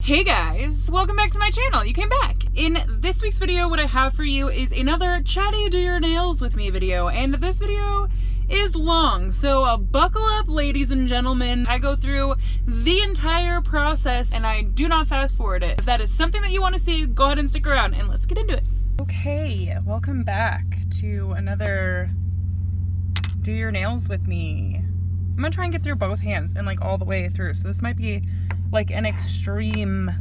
Hey guys, welcome back to my channel. You came back. In this week's video, what I have for you is another chatty do your nails with me video, and this video is long, so buckle up ladies and gentlemen. I go through the entire process and I do not fast forward it. If that is something that you want to see, go ahead and stick around and let's get into it. Okay, welcome back to another do your nails with me. I'm gonna try and get through both hands and like all the way through, so this might be like an extremely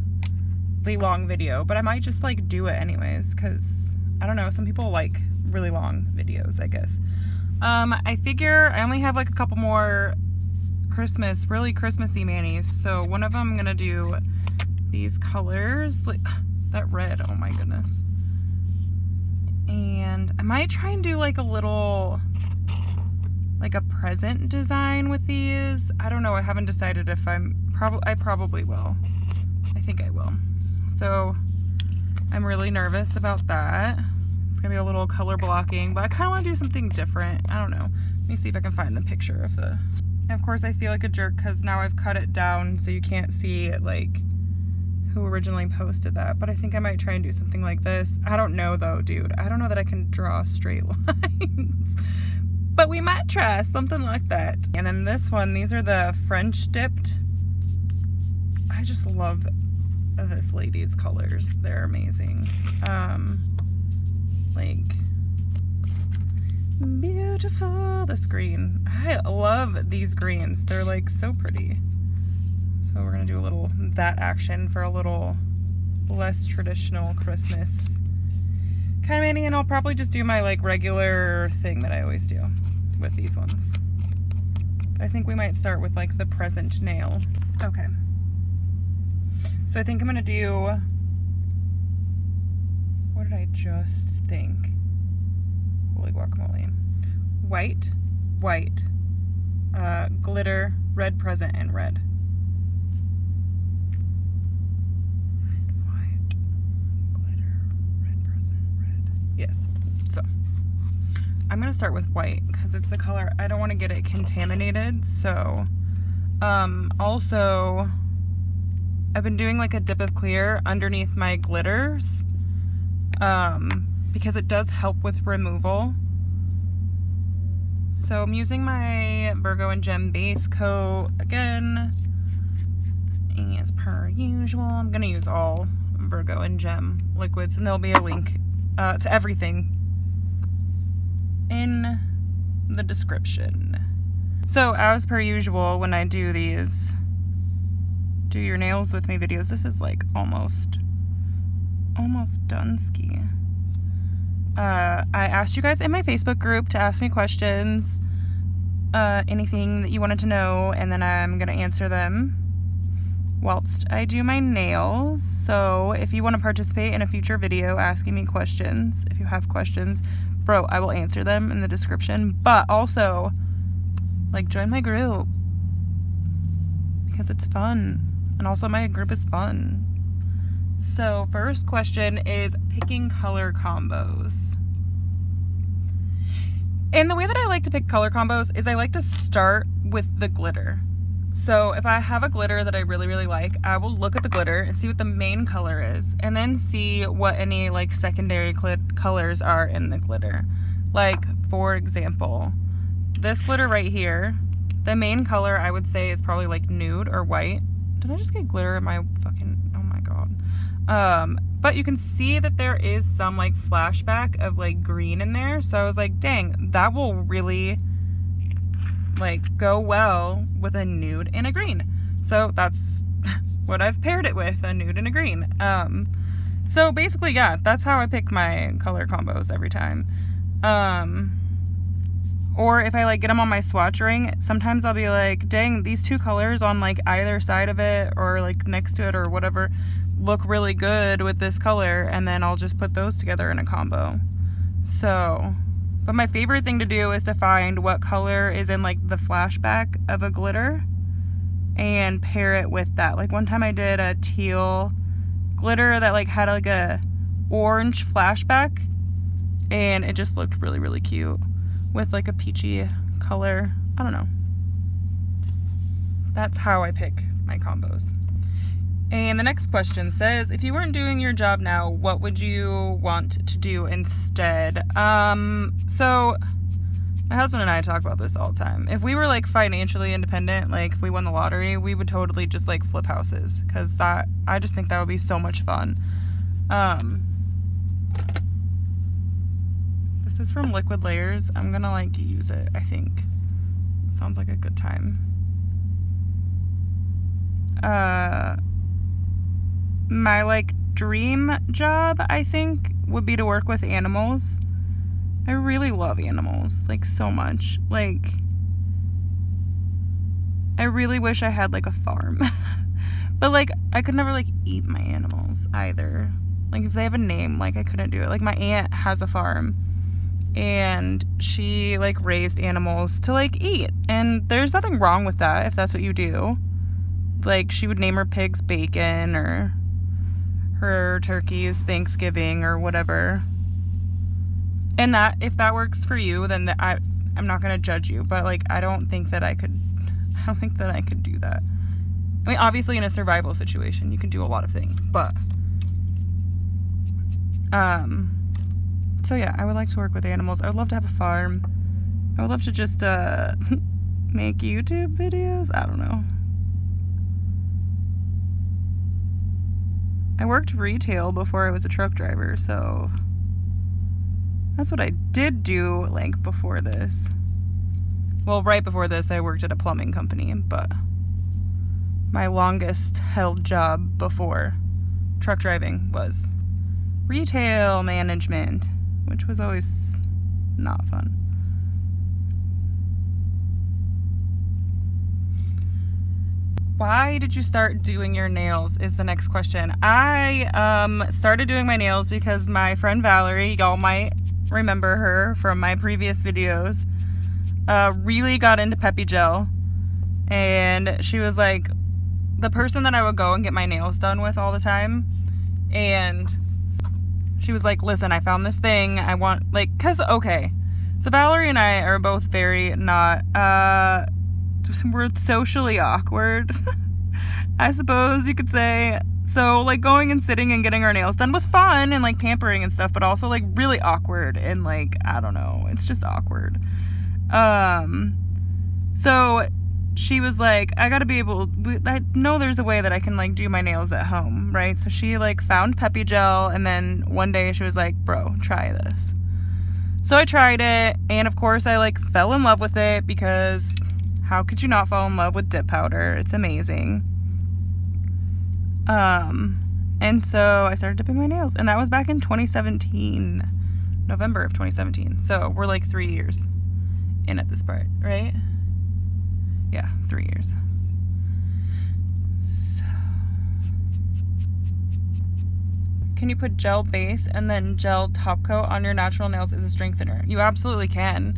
long video, but I might just like do it anyways because I don't know, some people like really long videos, I guess. I figure I only have like a couple more really Christmassy manis, so one of them I'm gonna do these colors, like that red, oh my goodness. And I might try and do like a little, like a present design with these. I don't know, I haven't decided if I probably will. I think I will. So I'm really nervous about that. It's gonna be a little color blocking, but I kind of want to do something different. I don't know. Let me see if I can find the picture of the... And of course I feel like a jerk because now I've cut it down so you can't see like who originally posted that, but I think I might try and do something like this. I don't know though, dude. I don't know that I can draw straight lines. But we might try something like that. And then this one, these are the French dipped. I just love this lady's colors. They're amazing. Like, beautiful. This green. I love these greens. They're like so pretty. So we're gonna do a little that action for a little less traditional Christmas kind of mani, and I'll probably just do my like regular thing that I always do with these ones. I think we might start with like the present nail. Okay. So I think I'm gonna do, what did I just think? Holy guacamole. White, glitter, red present, and red. White, glitter, red present, red. Yes. So I'm gonna start with white because it's the color. I don't want to get it contaminated. So also I've been doing like a dip of clear underneath my glitters because it does help with removal. So I'm using my Virgo and Gem base coat again, as per usual. I'm gonna use all Virgo and Gem liquids, and there'll be a link to everything in the description. So as per usual, when I do these do your nails with me videos, this is like almost done ski. I asked you guys in my Facebook group to ask me questions, anything that you wanted to know, and then I'm gonna answer them whilst I do my nails. So if you want to participate in a future video asking me questions, if you have questions, bro, I will answer them in the description. But also, like, join my group because it's fun, and also my group is fun. So first question is picking color combos. And the way that I like to pick color combos is I like to start with the glitter. So if I have a glitter that I really like, I will look at the glitter and see what the main color is, and then see what any like secondary colors are in the glitter. Like, for example, this glitter right here, the main color I would say is probably like nude or white. Did I just get glitter in my fucking, oh my god. But you can see that there is some like flashback of like green in there. So I was like, dang, that will really like go well with a nude and a green. So that's what I've paired it with, a nude and a green. So basically, yeah, that's how I pick my color combos every time. Or if I like get them on my swatch ring, sometimes I'll be like, dang, these two colors on like either side of it or like next to it or whatever look really good with this color, and then I'll just put those together in a combo. So, but my favorite thing to do is to find what color is in like the flashback of a glitter and pair it with that. Like one time I did a teal glitter that like had like a orange flashback, and it just looked really cute with like a peachy color. I don't know. That's how I pick my combos. And the next question says, if you weren't doing your job now, what would you want to do instead? So my husband and I talk about this all the time. If we were like financially independent, like if we won the lottery, we would totally just like flip houses, because I just think that would be so much fun. This is from Liquid Layers. I'm gonna like use it, I think. Sounds like a good time. My like dream job, I think, would be to work with animals. I really love animals, like so much. Like, I really wish I had like a farm. But like, I could never like eat my animals either. Like if they have a name, like I couldn't do it. Like my aunt has a farm and she like raised animals to like eat. And there's nothing wrong with that if that's what you do. Like she would name her pigs Bacon or her turkeys Thanksgiving or whatever. And that, if that works for you, then I'm not gonna judge you. But like, I don't think that I could do that. I mean, obviously in a survival situation, you can do a lot of things, but so yeah, I would like to work with animals. I would love to have a farm. I would love to just make YouTube videos. I don't know. I worked retail before I was a truck driver, so that's what I did do, like, before this. Well, right before this, I worked at a plumbing company, but my longest held job before truck driving was retail management, which was always not fun. Why did you start doing your nails is the next question. I started doing my nails because my friend Valerie, y'all might remember her from my previous videos, really got into Peppy Gel. And she was like the person that I would go and get my nails done with all the time. And she was like, listen, I found this thing. I want, like, cause, okay. So Valerie and I are both very not, we're socially awkward, I suppose you could say. So like going and sitting and getting our nails done was fun and like pampering and stuff, but also like really awkward and like, I don't know, it's just awkward. So she was like, I know there's a way that I can like do my nails at home, right? So she like found Peppy Gel, and then one day she was like, bro, try this. So I tried it, and of course I like fell in love with it, because how could you not fall in love with dip powder? It's amazing. And so I started dipping my nails, and that was back in 2017, November of 2017. So we're like 3 years in at this part, right? Yeah, 3 years. So, can you put gel base and then gel top coat on your natural nails as a strengthener? You absolutely can.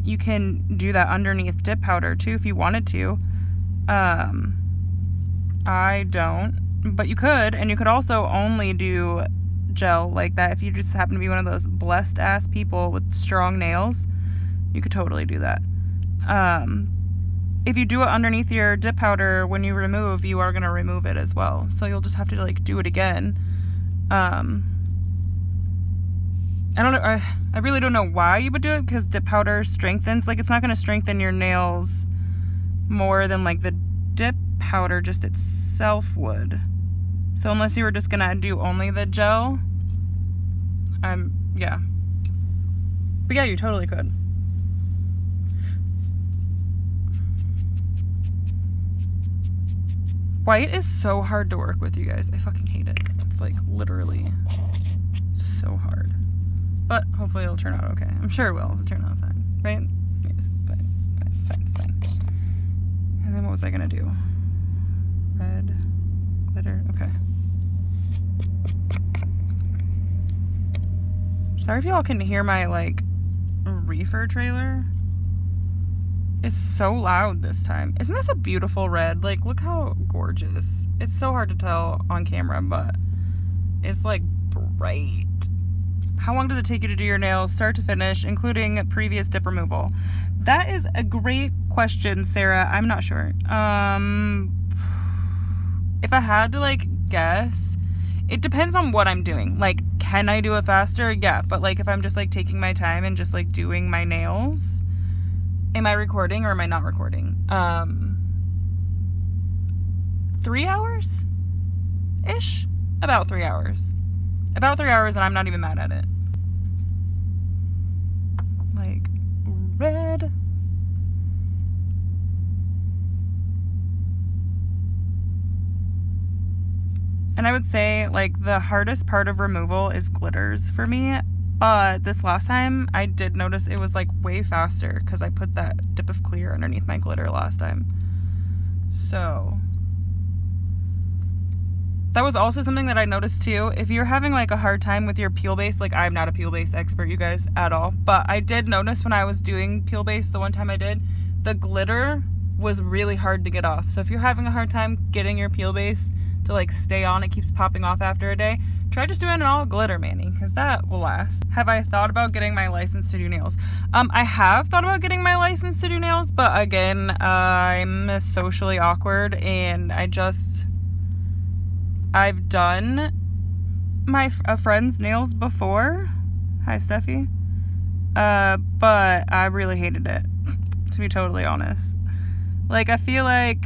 You can do that underneath dip powder too if you wanted to. I don't, but you could, and you could also only do gel like that if you just happen to be one of those blessed ass people with strong nails. You could totally do that. If you do it underneath your dip powder, when you remove, you are going to remove it as well. So you'll just have to like do it again. I don't know. I really don't know why you would do it, because dip powder strengthens, like it's not going to strengthen your nails more than like the dip powder just itself would. So unless you were just going to do only the gel, yeah. But yeah, you totally could. White is so hard to work with, you guys. I fucking hate it. It's like literally so hard. But hopefully it'll turn out okay. I'm sure it will. It'll turn out fine, right? Yes, fine, it's fine. And then what was I gonna do? Red, glitter, okay. Sorry if y'all can hear my like reefer trailer. It's so loud this time. Isn't this a beautiful red? Like, look how gorgeous. It's so hard to tell on camera, but it's like bright. How long does it take you to do your nails, start to finish, including previous dip removal? That is a great question, Sarah. I'm not sure. if I had to like guess, it depends on what I'm doing. Like, can I do it faster? Yeah, but like if I'm just like taking my time and just like doing my nails, am I recording or am I not recording? 3 hours ish? About 3 hours. About 3 hours, and I'm not even mad at it. Like, red. And I would say, like, the hardest part of removal is glitters for me. But this last time, I did notice it was, like, way faster because I put that dip of clear underneath my glitter last time. So that was also something that I noticed too. If you're having like a hard time with your peel base, like I'm not a peel base expert, you guys, at all, but I did notice when I was doing peel base the one time I did, the glitter was really hard to get off. So if you're having a hard time getting your peel base to like stay on, it keeps popping off after a day, try just doing an all glitter mani, because that will last. Have I thought about getting my license to do nails? I have thought about getting my license to do nails, but again, I'm socially awkward and I've done a friend's nails before. Hi, Steffi. But I really hated it, to be totally honest. Like, I feel like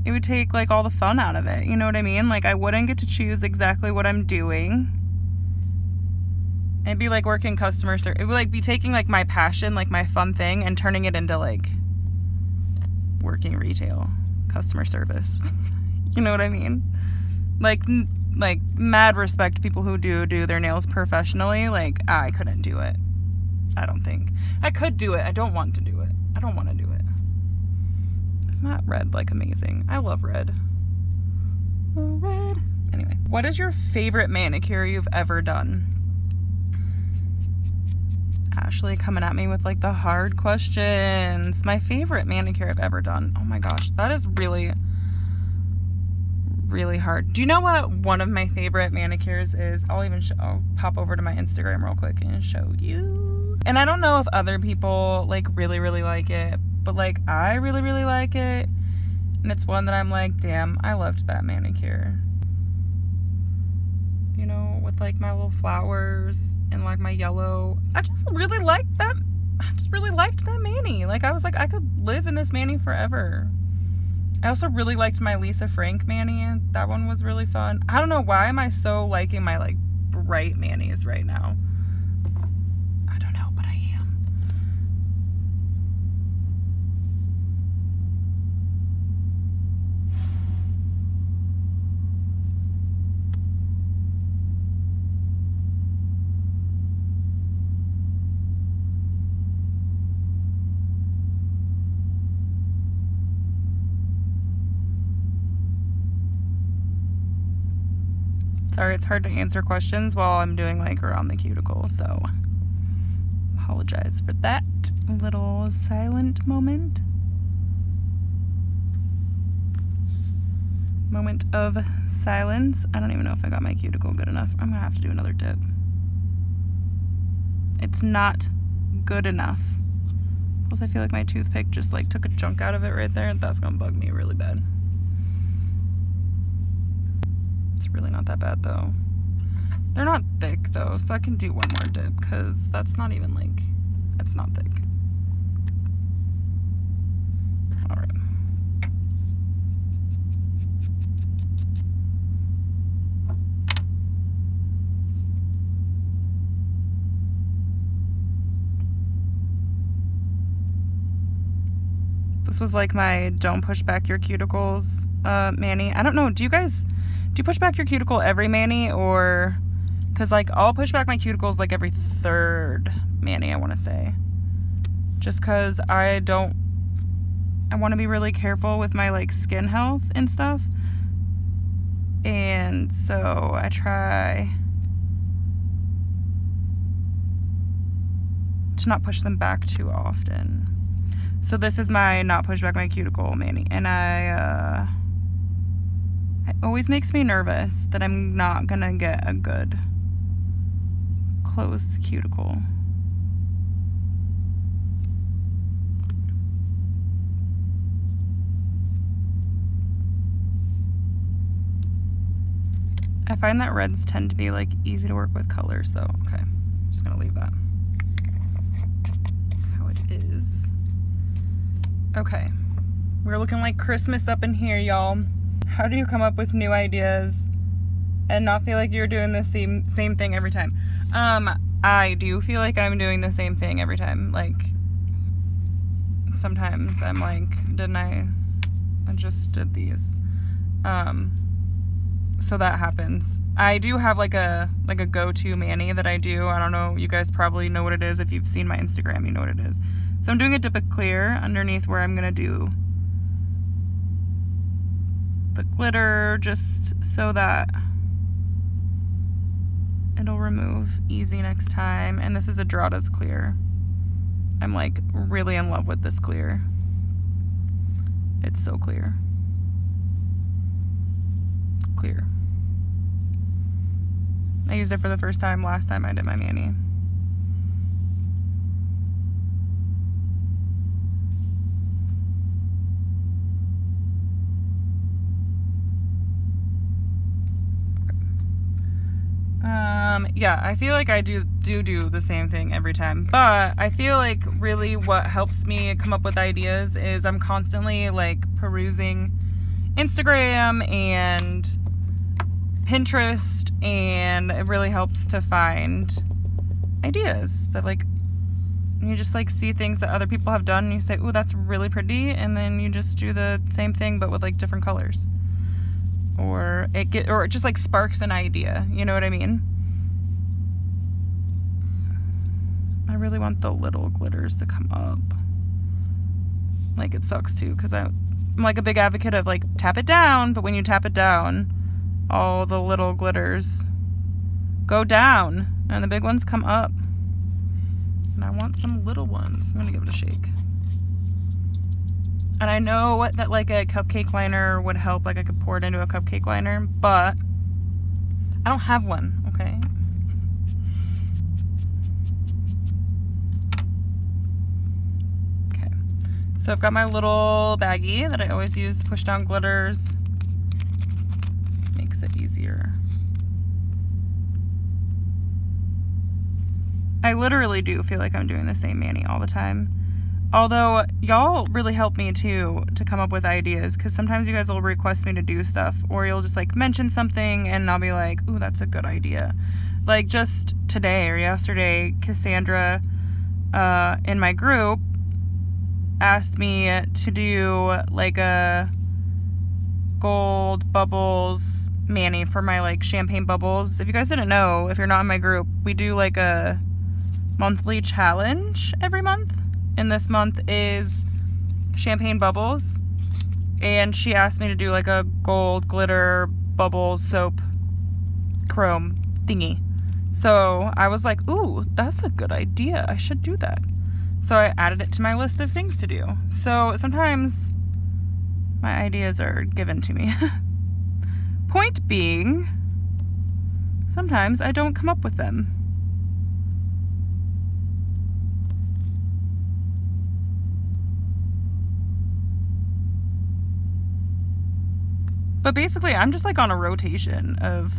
it would take, like, all the fun out of it. You know what I mean? Like, I wouldn't get to choose exactly what I'm doing. It'd be like working customer service. It would, like, be taking, like, my passion, like, my fun thing, and turning it into, like, working retail customer service. You know what I mean? Like mad respect to people who do their nails professionally. Like, I couldn't do it. I don't think. I could do it. I don't want to do it. I don't want to do it. It's not red, like, amazing. I love red. Red. Anyway, what is your favorite manicure you've ever done? Ashley coming at me with, like, the hard questions. My favorite manicure I've ever done. Oh my gosh, that is really hard. Do you know what one of my favorite manicures is? I'll pop over to my Instagram real quick and show you. And I don't know if other people like really like it, but like I really like it. And it's one that I'm like, damn, I loved that manicure. You know, with like my little flowers and like my yellow. I just really liked that mani. Like, I was like, I could live in this mani forever. I also really liked my Lisa Frank mani. That one was really fun. I don't know, why am I so liking my like bright manis right now? I don't know, but I am. Sorry, it's hard to answer questions while I'm doing like around the cuticle, so apologize for that little silent moment. Moment of silence. I don't even know if I got my cuticle good enough. I'm gonna have to do another dip. It's not good enough. Plus, I feel like my toothpick just like took a chunk out of it right there, and that's gonna bug me really bad. It's really not that bad though. They're not thick though, so I can do one more dip because that's not even like, it's not thick. All right. This was like my don't push back your cuticles mani. I don't know, do you push back your cuticle every mani, or, because like I'll push back my cuticles like every third mani, I want to say, just because I want to be really careful with my like skin health and stuff, and so I try to not push them back too often. So this is my not push back my cuticle mani, and it always makes me nervous that I'm not gonna get a good closed cuticle. I find that reds tend to be like easy to work with colors though. Okay, I'm just gonna leave that how it is. Okay, we're looking like Christmas up in here, y'all. How do you come up with new ideas and not feel like you're doing the same thing every time? I do feel like I'm doing the same thing every time. Like, sometimes I'm like, didn't I just did these. So that happens. I do have like a go-to mani that I do. I don't know, you guys probably know what it is. If you've seen my Instagram, you know what it is. So I'm doing a dip of clear underneath where I'm gonna do the glitter, just so that it'll remove easy next time. And this is Adrada's clear. I'm like really in love with this clear. It's so clear. Clear. I used it for the first time last time I did my mani. Yeah, I feel like I do the same thing every time, but I feel like really what helps me come up with ideas is I'm constantly like perusing Instagram and Pinterest, and it really helps to find ideas that like you just like see things that other people have done and you say, "Ooh, that's really pretty," and then you just do the same thing but with like different colors. Or it just like sparks an idea, you know what I mean? I really want the little glitters to come up. Like, it sucks too, because I'm like a big advocate of like tap it down, but when you tap it down, all the little glitters go down and the big ones come up. And I want some little ones. I'm gonna give it a shake. And I know that like a cupcake liner would help, like I could pour it into a cupcake liner, but I don't have one, okay? Okay, so I've got my little baggie that I always use to push down glitters. Makes it easier. I literally do feel like I'm doing the same mani all the time. Although, y'all really help me too to come up with ideas, because sometimes you guys will request me to do stuff, or you'll just like mention something and I'll be like, ooh, that's a good idea. Like just today or yesterday, Cassandra in my group asked me to do like a gold bubbles mani for my like champagne bubbles. If you guys didn't know, if you're not in my group, we do like a monthly challenge every month. And this month is champagne bubbles. And she asked me to do like a gold glitter bubble soap chrome thingy. So I was like, ooh, that's a good idea. I should do that. So I added it to my list of things to do. So sometimes my ideas are given to me. Point being, sometimes I don't come up with them. But basically, I'm just like on a rotation of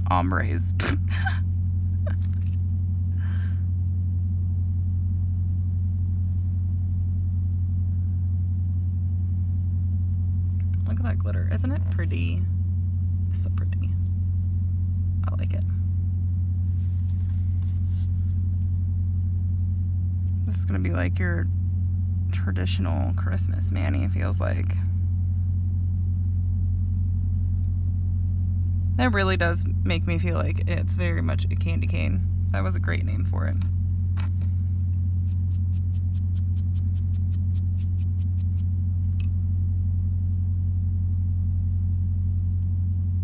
ombres. Look at that glitter. Isn't it pretty? So pretty. I like it. This is going to be like your traditional Christmas mani, it feels like. That really does make me feel like it's very much a candy cane. That was a great name for it.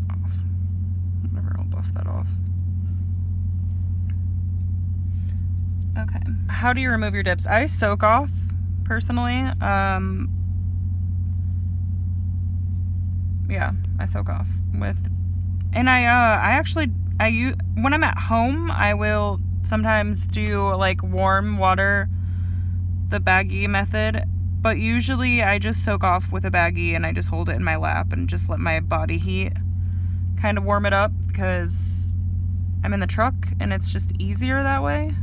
Off. Whatever, I'll buff that off. Okay. How do you remove your dips? I soak off, personally. Yeah, I soak off with... And when I'm at home, I will sometimes do like warm water, the baggie method, but usually I just soak off with a baggie and I just hold it in my lap and just let my body heat, kind of warm it up because I'm in the truck and it's just easier that way.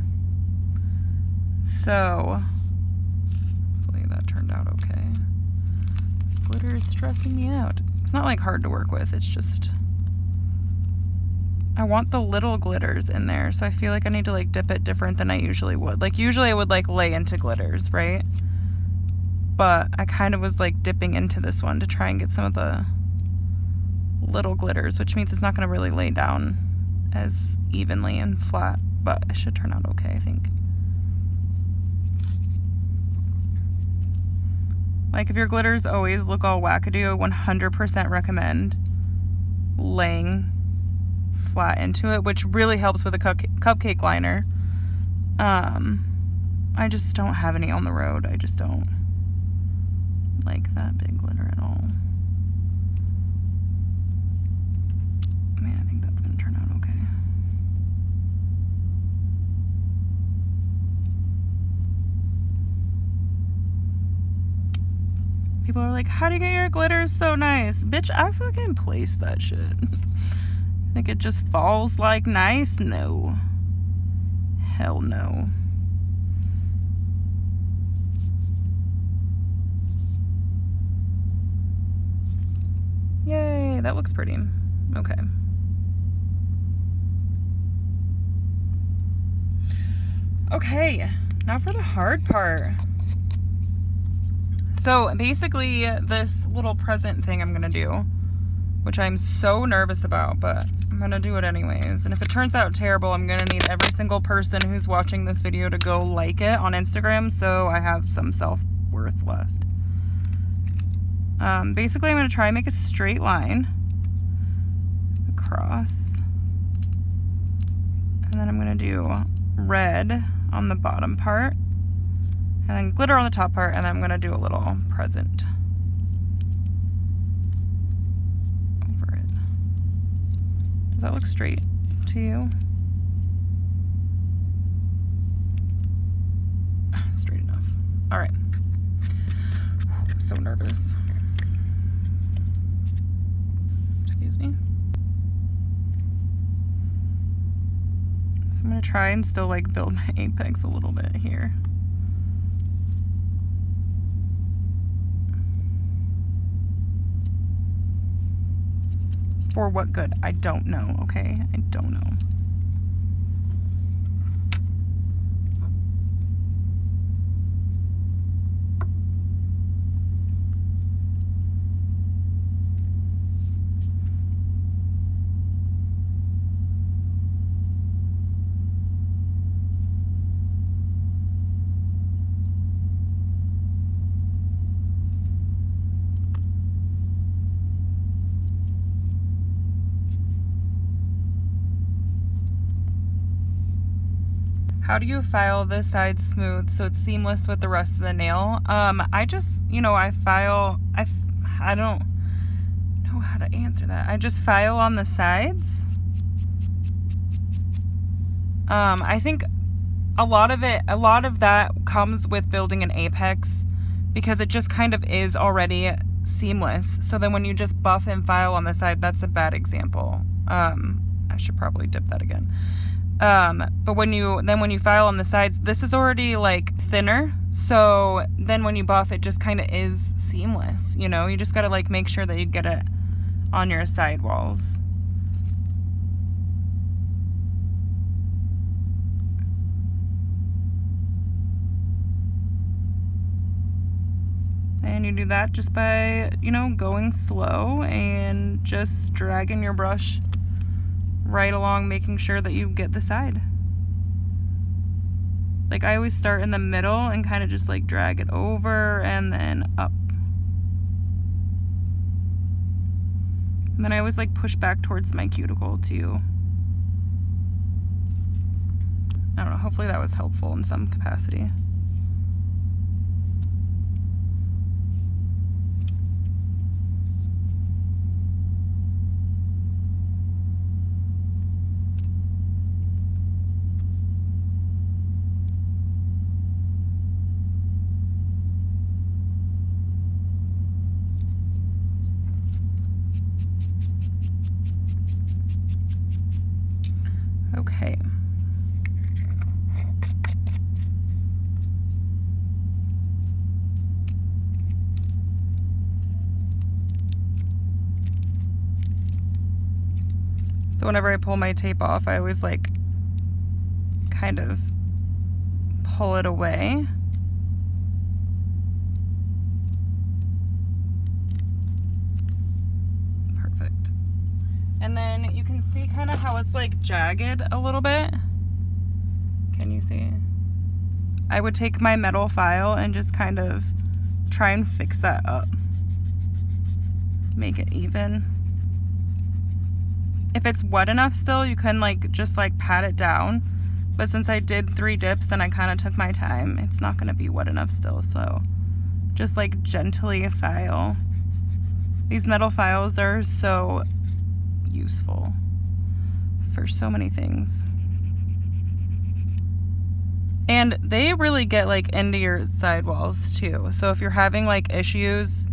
So hopefully that turned out okay. This glitter is stressing me out. It's not like hard to work with, it's just I want the little glitters in there, so I feel like I need to like dip it different than I usually would. Like usually I would like lay into glitters, right? But I kind of was like dipping into this one to try and get some of the little glitters, which means it's not going to really lay down as evenly and flat, but it should turn out okay, I think. Like if your glitters always look all wackadoo, I 100% recommend laying flat into it, which really helps with a cupcake liner. I just don't have any on the road. I just don't like that big glitter at all. Man, I think that's gonna turn out okay. People are like, how do you get your glitters so nice? Bitch, I fucking placed that shit. Think it just falls like nice? No. Hell no. Yay, that looks pretty. Okay. Okay, now for the hard part. So basically this little present thing I'm gonna do, which I'm so nervous about, but I'm gonna do it anyways. And if it turns out terrible, I'm gonna need every single person who's watching this video to go like it on Instagram so I have some self-worth left. Basically I'm gonna try and make a straight line across. And then I'm gonna do red on the bottom part. And then glitter on the top part, and then I'm gonna do a little present over it. Does that look straight to you? Straight enough. All right. I'm so nervous. Excuse me. So I'm gonna try and still like build my apex a little bit here. For what good? I don't know, okay? I don't know. How do you file the side smooth so it's seamless with the rest of the nail? I just, you know, I don't know how to answer that. I just file on the sides. I think a lot of that comes with building an apex because it just kind of is already seamless. So then when you just buff and file on the side, that's a bad example. I should probably dip that again. But when you file on the sides, this is already like thinner. So then when you buff, it just kind of is seamless. You know, you just got to like make sure that you get it on your side walls. And you do that just by, you know, going slow and just dragging your brush right along, making sure that you get the side. Like I always start in the middle and kind of just like drag it over and then up. And then I always like push back towards my cuticle too. I don't know, hopefully that was helpful in some capacity. Okay. So whenever I pull my tape off, I always like kind of pull it away. Perfect. And then you can see kind of how it's like jagged a little bit. Can you see? I would take my metal file and just kind of try and fix that up. Make it even. If it's wet enough still, you can like just like pat it down. But since I did 3 dips and I kind of took my time, it's not going to be wet enough still. So just like gently file. These metal files are so useful for so many things. And they really get like into your sidewalls too. So if you're having like issues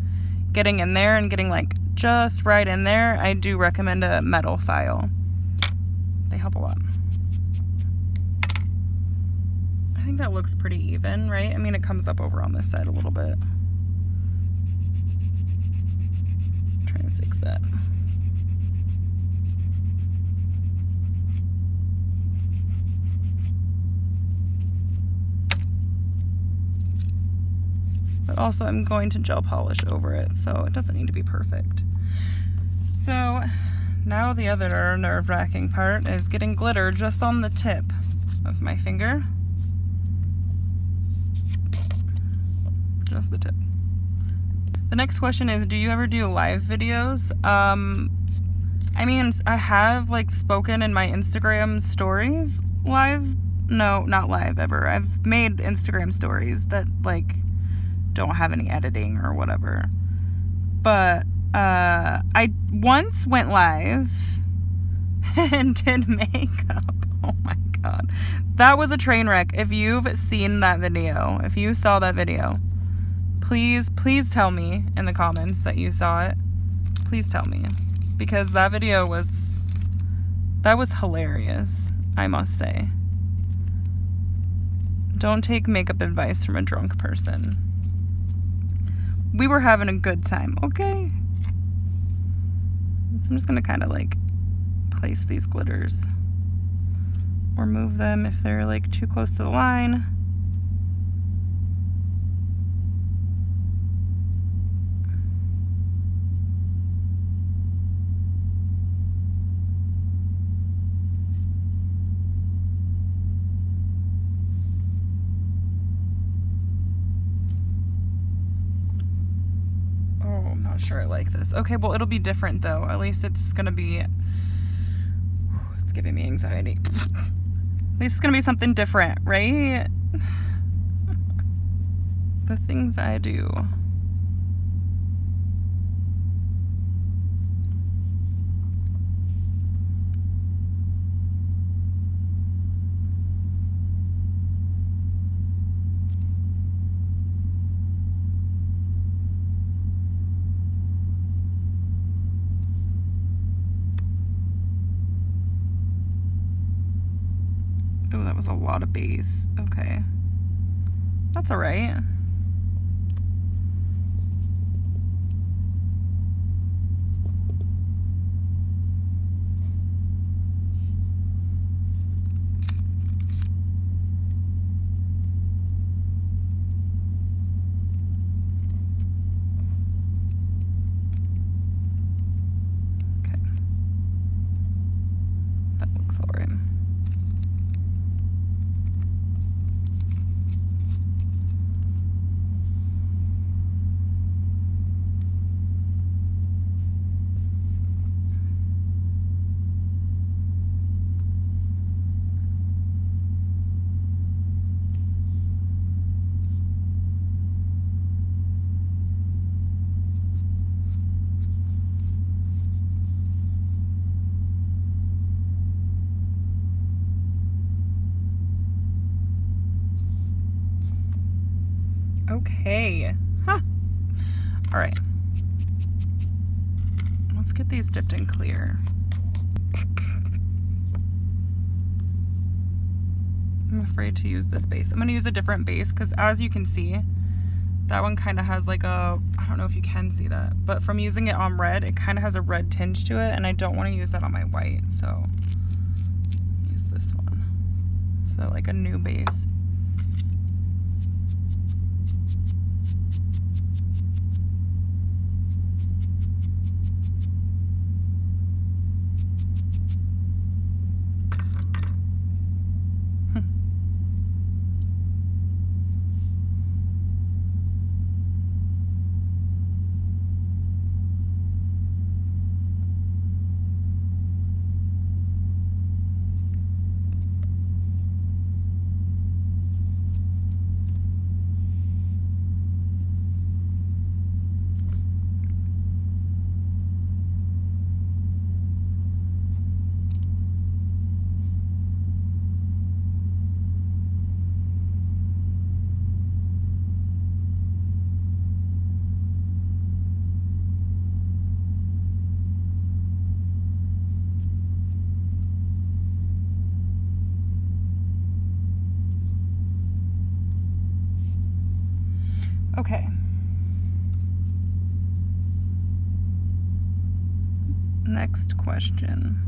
getting in there and getting like just right in there, I do recommend a metal file. They help a lot. I think that looks pretty even, right? I mean, it comes up over on this side a little bit. Try and fix that. But also I'm going to gel polish over it, so it doesn't need to be perfect. So now the other nerve-wracking part is getting glitter just on the tip of my finger. Just the tip. The next question is, do you ever do live videos? I mean, I have like spoken in my Instagram stories live. No, not live ever. I've made Instagram stories that like don't have any editing or whatever. But I once went live and did makeup. Oh my god. That was a train wreck. If you've seen that video, if you saw that video, please tell me in the comments that you saw it. Please tell me. Because that video was hilarious, I must say. Don't take makeup advice from a drunk person. We were having a good time, okay? So I'm just gonna kind of like place these glitters or move them if they're like too close to the line. Sure I like this. Okay, well it'll be different though. At least it's gonna be, it's giving me anxiety. At least it's gonna be something different, right? The things I do. Oh, that was a lot of base. Okay. That's all right. Okay. That looks all right. Okay. Huh. All right. Let's get these dipped in clear. afraid to use this base. I'm going to use a different base because as you can see, that one kind of has like a, I don't know if you can see that, but from using it on red, it kind of has a red tinge to it, and I don't want to use that on my white, so use this one. So like a new base. Okay. Next question.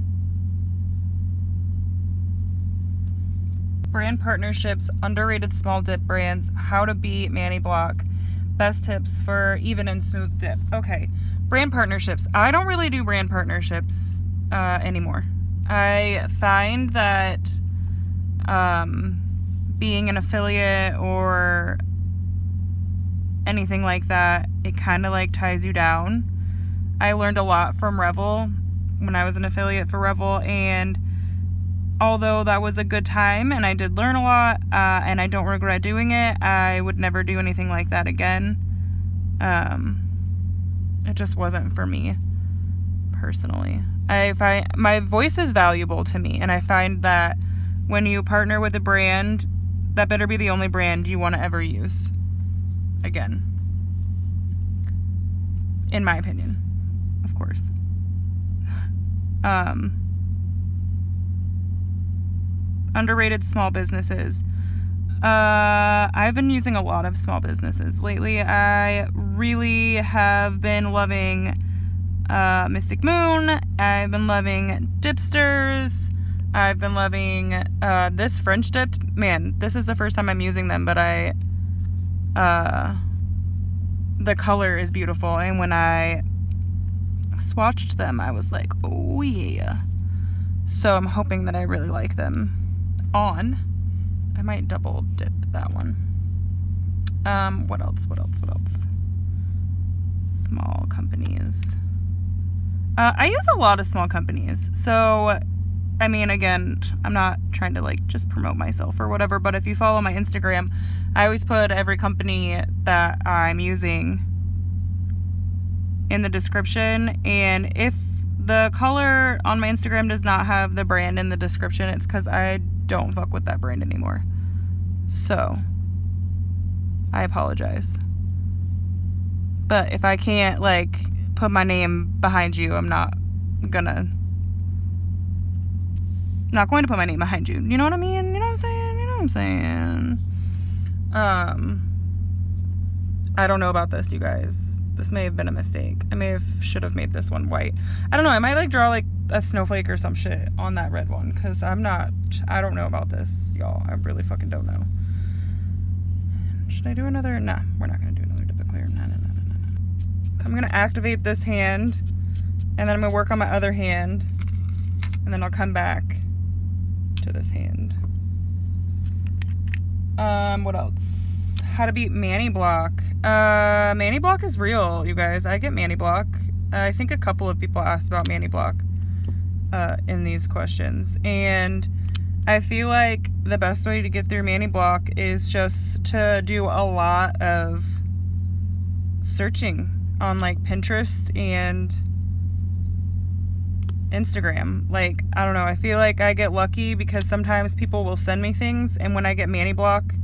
Brand partnerships, underrated small dip brands, how to beat Manny Block, best tips for even and smooth dip. Okay. Brand partnerships. I don't really do brand partnerships anymore. I find that being an affiliate or anything like that, it kind of like ties you down. I learned a lot from Revel when I was an affiliate for Revel, and although that was a good time and I did learn a lot, and I don't regret doing it, I would never do anything like that again. It just wasn't for me personally. I find my voice is valuable to me, and I find that when you partner with a brand, that better be the only brand you want to ever use again, in my opinion, of course. Underrated small businesses. I've been using a lot of small businesses lately. I really have been loving Mystic Moon. I've been loving Dipsters. I've been loving this French dip. Man, this is the first time I'm using them, but the color is beautiful, and when I swatched them, I was like, oh yeah. So I'm hoping that I really like them on. I might double dip that one. What else? Small companies. I use a lot of small companies. So, I mean, again, I'm not trying to like just promote myself or whatever, but if you follow my Instagram, I always put every company that I'm using in the description, and if the color on my Instagram does not have the brand in the description, it's because I don't fuck with that brand anymore. So, I apologize. But if I can't, like, put my name behind you, I'm not going to put my name behind you. You know what I mean? You know what I'm saying? I don't know about this, you guys. This may have been a mistake. Should have made this one white. I don't know. I might like draw like a snowflake or some shit on that red one, because I don't know about this, y'all. I really fucking don't know. Should I do another? Nah, we're not going to do another dip clear. No. I'm going to activate this hand, and then I'm going to work on my other hand, and then I'll come back to this hand. What else? How to beat Manny Block. Manny Block is real, you guys. I get Manny Block. I think a couple of people asked about Manny Block in these questions, and I feel like the best way to get through Manny Block is just to do a lot of searching on like Pinterest and Instagram. Like, I don't know, I feel like I get lucky because sometimes people will send me things, and when I get Manny Block,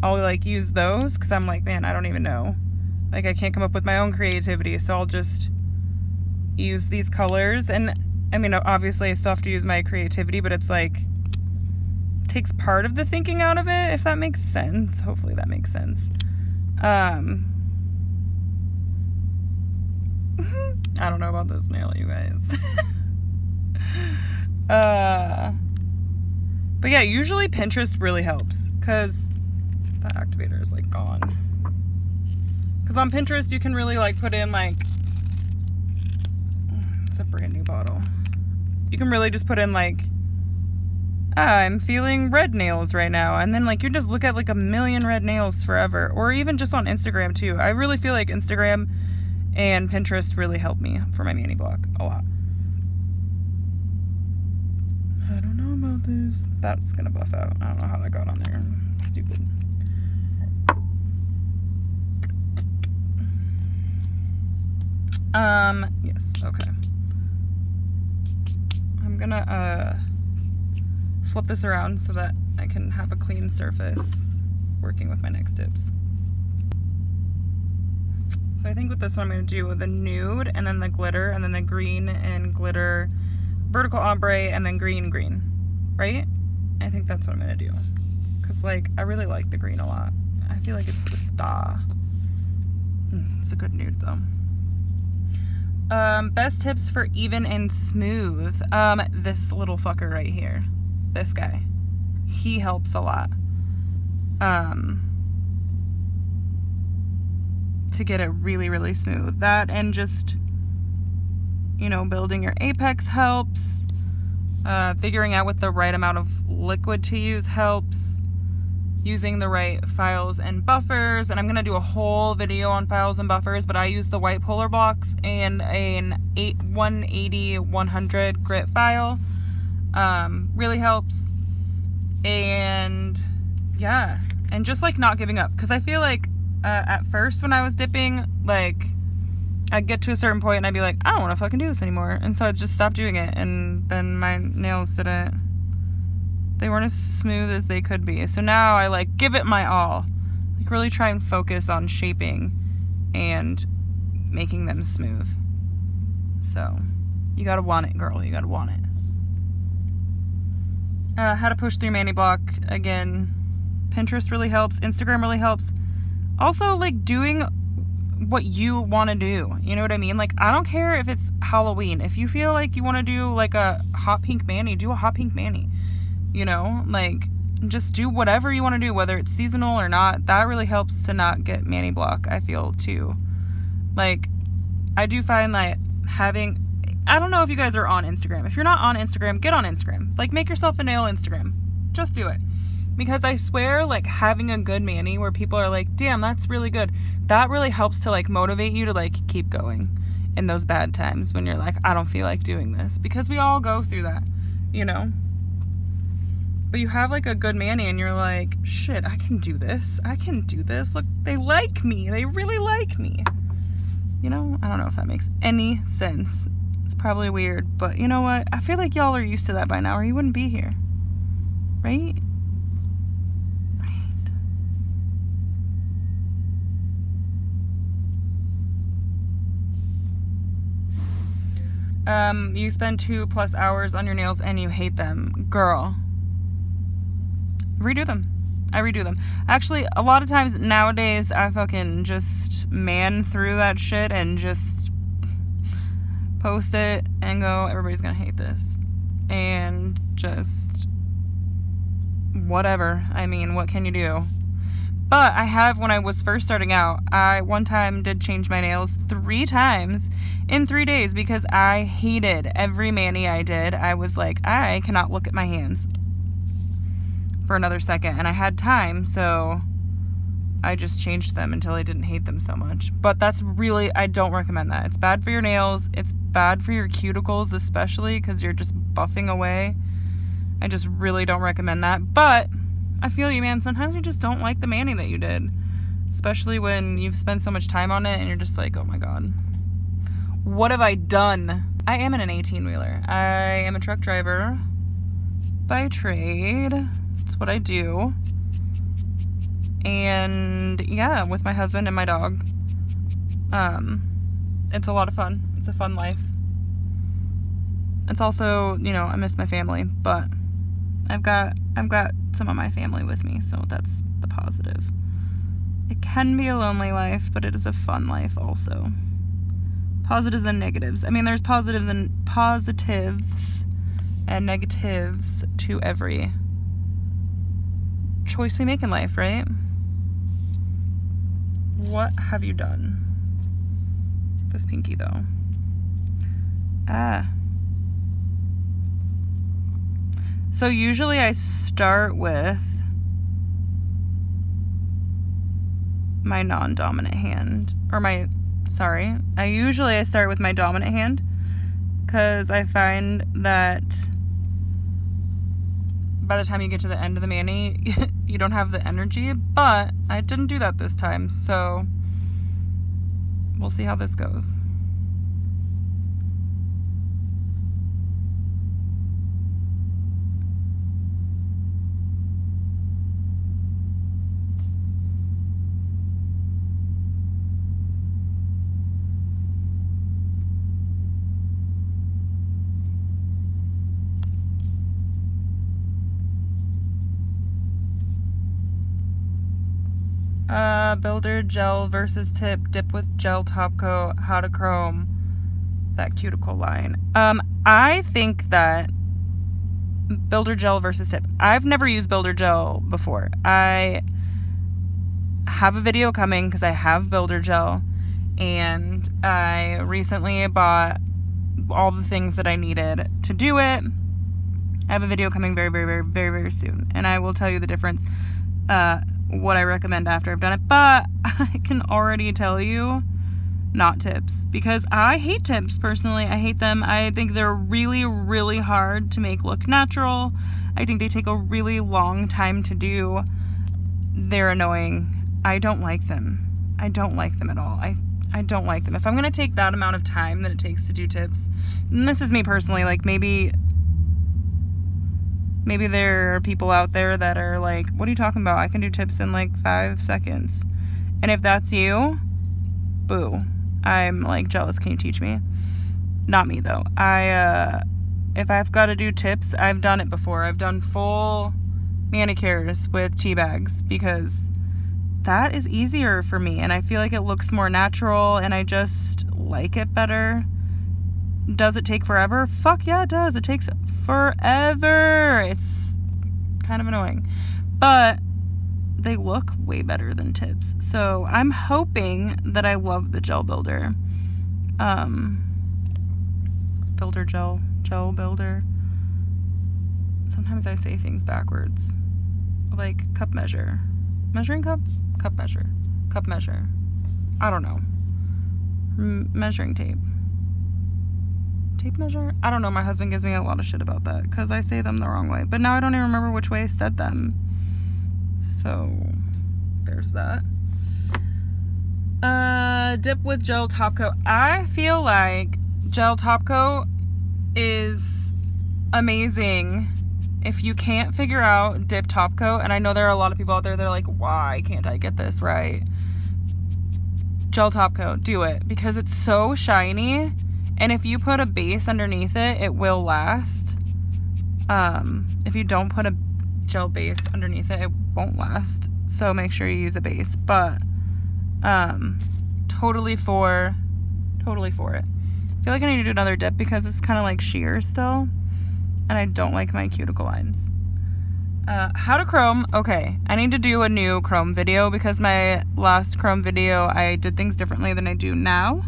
I'll like use those because I'm like, man, I don't even know. Like, I can't come up with my own creativity, so I'll just use these colors. And I mean, obviously I still have to use my creativity, but it's like takes part of the thinking out of it, if that makes sense. Hopefully that makes sense. I don't know about this nail, you guys. But yeah, usually Pinterest really helps, because the activator is like gone. Because on Pinterest you can really like put in like, it's a brand new bottle. You can really just put in like, I'm feeling red nails right now, and then like you just look at like a million red nails forever. Or even just on Instagram too. I really feel like Instagram and Pinterest really help me for my mani block a lot. I don't know about this. That's gonna buff out. I don't know how that got on there. Stupid. Yes, okay. I'm gonna flip this around so that I can have a clean surface working with my next tips. So I think with this one I'm gonna do the nude and then the glitter and then the green and glitter vertical ombre and then green, right? I think that's what I'm gonna do. Cause like, I really like the green a lot. I feel like it's the star. It's a good nude though. Best tips for even and smooth. This little fucker right here. This guy. He helps a lot. To get it really, really smooth. That and just, you know, building your apex helps. Figuring out what the right amount of liquid to use helps. Using the right files and buffers, and I'm gonna do a whole video on files and buffers, but I use the white polar blocks and an 180-100 grit file. Really helps. And yeah, and just like not giving up, because I feel like at first when I was dipping, like I'd get to a certain point and I'd be like, I don't want to fucking do this anymore, and so I'd just stop doing it, and then my nails they weren't as smooth as they could be. So now I like give it my all. Like really try and focus on shaping and making them smooth. So you gotta want it, girl. You gotta want it. How to push through mani block. Again, Pinterest really helps. Instagram really helps. Also like doing what you want to do. You know what I mean? Like I don't care if it's Halloween. If you feel like you want to do like a hot pink mani, do a hot pink mani. You know, like just do whatever you want to do, whether it's seasonal or not. That really helps to not get mani block, I feel too. Like I do find like having, I don't know if you guys are on Instagram. If you're not on Instagram, get on Instagram. Like make yourself a nail Instagram. Just do it. Because I swear like having a good mani where people are like, damn, that's really good. That really helps to like motivate you to like keep going in those bad times when you're like, I don't feel like doing this. Because we all go through that, you know? But you have like a good mani and you're like, shit, I can do this. I can do this. Look, they like me. They really like me. You know, I don't know if that makes any sense. It's probably weird, but you know what? I feel like y'all are used to that by now or you wouldn't be here. Right? Right. You spend 2+ hours on your nails and you hate them. Girl. Redo them. I redo them. Actually, a lot of times nowadays, I fucking just man through that shit and just post it and go, everybody's gonna hate this. And just whatever. I mean, what can you do? But I have, when I was first starting out, I one time did change my nails 3 times in 3 days because I hated every mani I did. I was like, I cannot look at my hands for another second, and I had time, so I just changed them until I didn't hate them so much. But that's really, I don't recommend that. It's bad for your nails. It's bad for your cuticles, especially because you're just buffing away. I just really don't recommend that. But I feel you, man. Sometimes you just don't like the mani that you did, especially when you've spent so much time on it and you're just like, oh my god, what have I done? I am in an 18-wheeler. I am a truck driver by trade. That's what I do. And yeah, with my husband and my dog. It's a lot of fun. It's a fun life. It's also, you know, I miss my family, but I've got I've got some of my family with me, so that's the positive. It can be a lonely life, but it is a fun life also. Positives and negatives. I mean, there's positives and negatives to every choice we make in life, right? What have you done? This pinky, though. So usually I start with my non-dominant hand, I start with my dominant hand, because I find that by the time you get to the end of the mani, you don't have the energy, but I didn't do that this time, so we'll see how this goes. Builder gel versus tip, dip with gel top coat, how to chrome that cuticle line. I think that builder gel versus tip. I've never used builder gel before. I have a video coming because I have builder gel, and I recently bought all the things that I needed to do it. I have a video coming very, very, very, very, very soon, and I will tell you the difference, what I recommend after I've done it, but I can already tell you not tips, because I hate tips personally. I hate them. I think they're really, really hard to make look natural. I think they take a really long time to do. They're annoying. I don't like them. I don't like them at all. I don't like them. If I'm going to take that amount of time that it takes to do tips, and this is me personally, like maybe there are people out there that are like, what are you talking about? I can do tips in like 5 seconds. And if that's you, boo. I'm like jealous. Can you teach me? Not me though. If I've got to do tips, I've done it before. I've done full manicures with tea bags because that is easier for me. And I feel like it looks more natural and I just like it better. Does it take forever? Fuck yeah, it does. It takes forever. It's kind of annoying. But they look way better than tips. So I'm hoping that I love the gel builder. Builder gel builder. Sometimes I say things backwards. Like cup measure. Measuring cup? Cup measure. Cup measure. I don't know. Measuring tape. Tape measure? I don't know. My husband gives me a lot of shit about that because I say them the wrong way. But now I don't even remember which way I said them. So there's that. Dip with gel top coat. I feel like gel top coat is amazing if you can't figure out dip top coat. And I know there are a lot of people out there that are like, why can't I get this right? Gel top coat. Do it because it's so shiny. And if you put a base underneath it, it will last. If you don't put a gel base underneath it, it won't last. So make sure you use a base. But totally for it. I feel like I need to do another dip because it's kind of like sheer still. And I don't like my cuticle lines. How to chrome. Okay, I need to do a new chrome video because my last chrome video, I did things differently than I do now.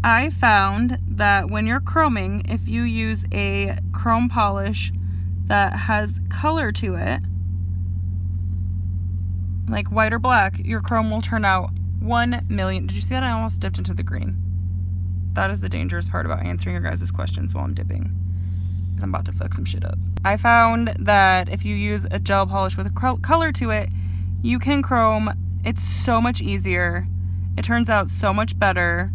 I found that when you're chroming, if you use a chrome polish that has color to it, like white or black, your chrome will turn out 1 million. Did you see that? I almost dipped into the green. That is the dangerous part about answering your guys' questions while I'm dipping. Because I'm about to fuck some shit up. I found that if you use a gel polish with a color to it, you can chrome. It's so much easier. It turns out so much better.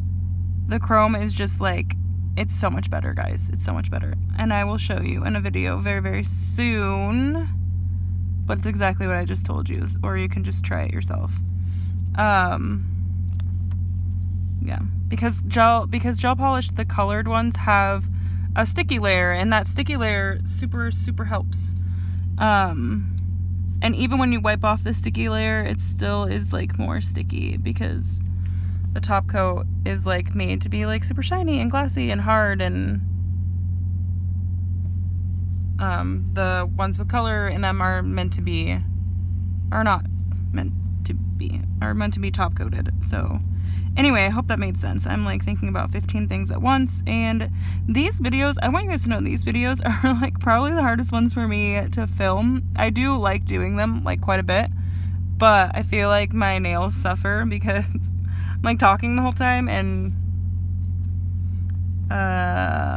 The chrome is just like, it's so much better, guys. It's so much better. And I will show you in a video very, very soon. But it's exactly what I just told you. Or you can just try it yourself. Yeah. Because gel polish, the colored ones have a sticky layer, and that sticky layer super helps. And even when you wipe off the sticky layer, it still is like more sticky because the top coat is like made to be like super shiny and glassy and hard, and the ones with color in them are meant to be top coated. So anyway, I hope that made sense. I'm like thinking about 15 things at once, and these videos, I want you guys to know these videos are like probably the hardest ones for me to film. I do like doing them like quite a bit, but I feel like my nails suffer because I'm like talking the whole time and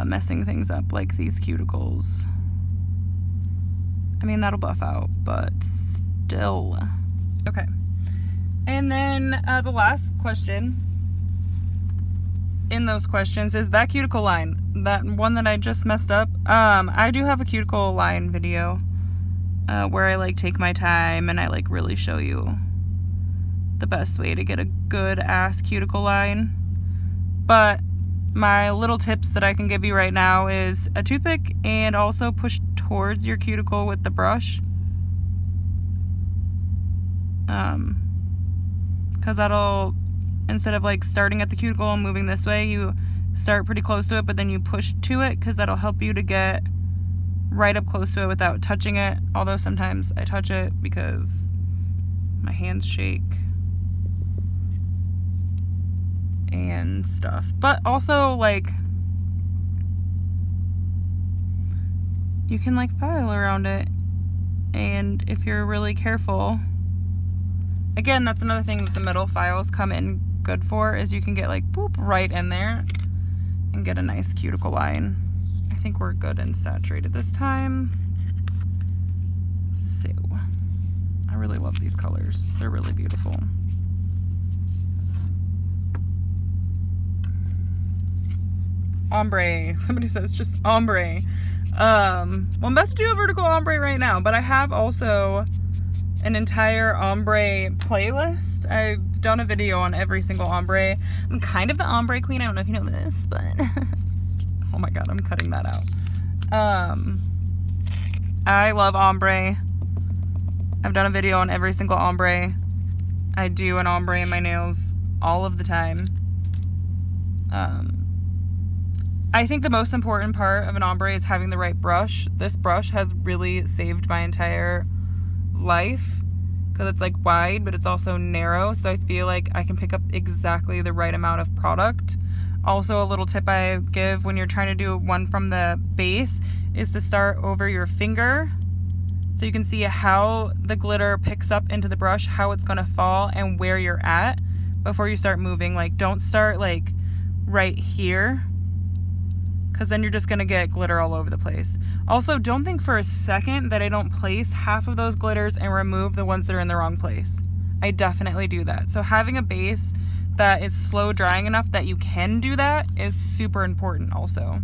messing things up, like these cuticles. I mean, that'll buff out, but still. Okay. And then the last question in those questions is that cuticle line, that one that I just messed up. I do have a cuticle line video where I like take my time and I like really show you the best way to get a good ass cuticle line. But my little tips that I can give you right now is a toothpick, and also push towards your cuticle with the brush. Because that'll, instead of like starting at the cuticle and moving this way, you start pretty close to it, but then you push to it, because that'll help you to get right up close to it without touching it. Although sometimes I touch it because my hands shake and stuff. But also, like, you can like file around it, and if you're really careful, again, that's another thing that the metal files come in good for, is you can get like boop right in there and get a nice cuticle line. I think we're good and saturated this time. So I really love these colors. They're really beautiful. Ombre. Somebody says just ombre. Well, I'm about to do a vertical ombre right now, but I have also an entire ombre playlist. I've done a video on every single ombre. I'm kind of the ombre queen. I don't know if you know this, but oh my god, I'm cutting that out. I love ombre. I've done a video on every single ombre. I do an ombre in my nails all of the time. I think the most important part of an ombre is having the right brush. This brush has really saved my entire life because it's like wide, but it's also narrow, so I feel like I can pick up exactly the right amount of product. Also, a little tip I give when you're trying to do one from the base is to start over your finger, so you can see how the glitter picks up into the brush, how it's going to fall, and where you're at before you start moving. Like, don't start like right here, because then you're just going to get glitter all over the place. Also, don't think for a second that I don't place half of those glitters and remove the ones that are in the wrong place. I definitely do that. So having a base that is slow drying enough that you can do that is super important also.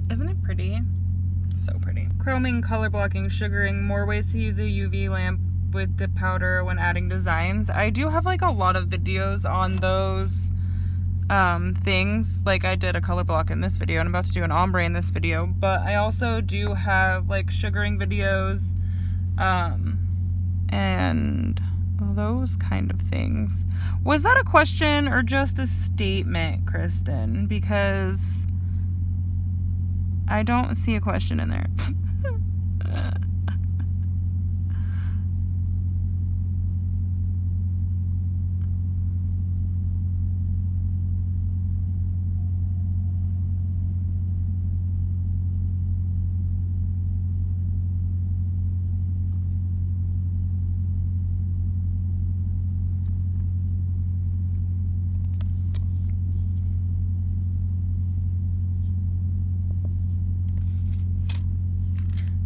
Isn't it pretty? So pretty. Chroming, color blocking, sugaring, more ways to use a UV lamp with dip powder when adding designs. I do have like a lot of videos on those things. Like I did a color block in this video and I'm about to do an ombre in this video, but I also do have like sugaring videos and those kind of things. Was that a question or just a statement, Kristen? Because I don't see a question in there.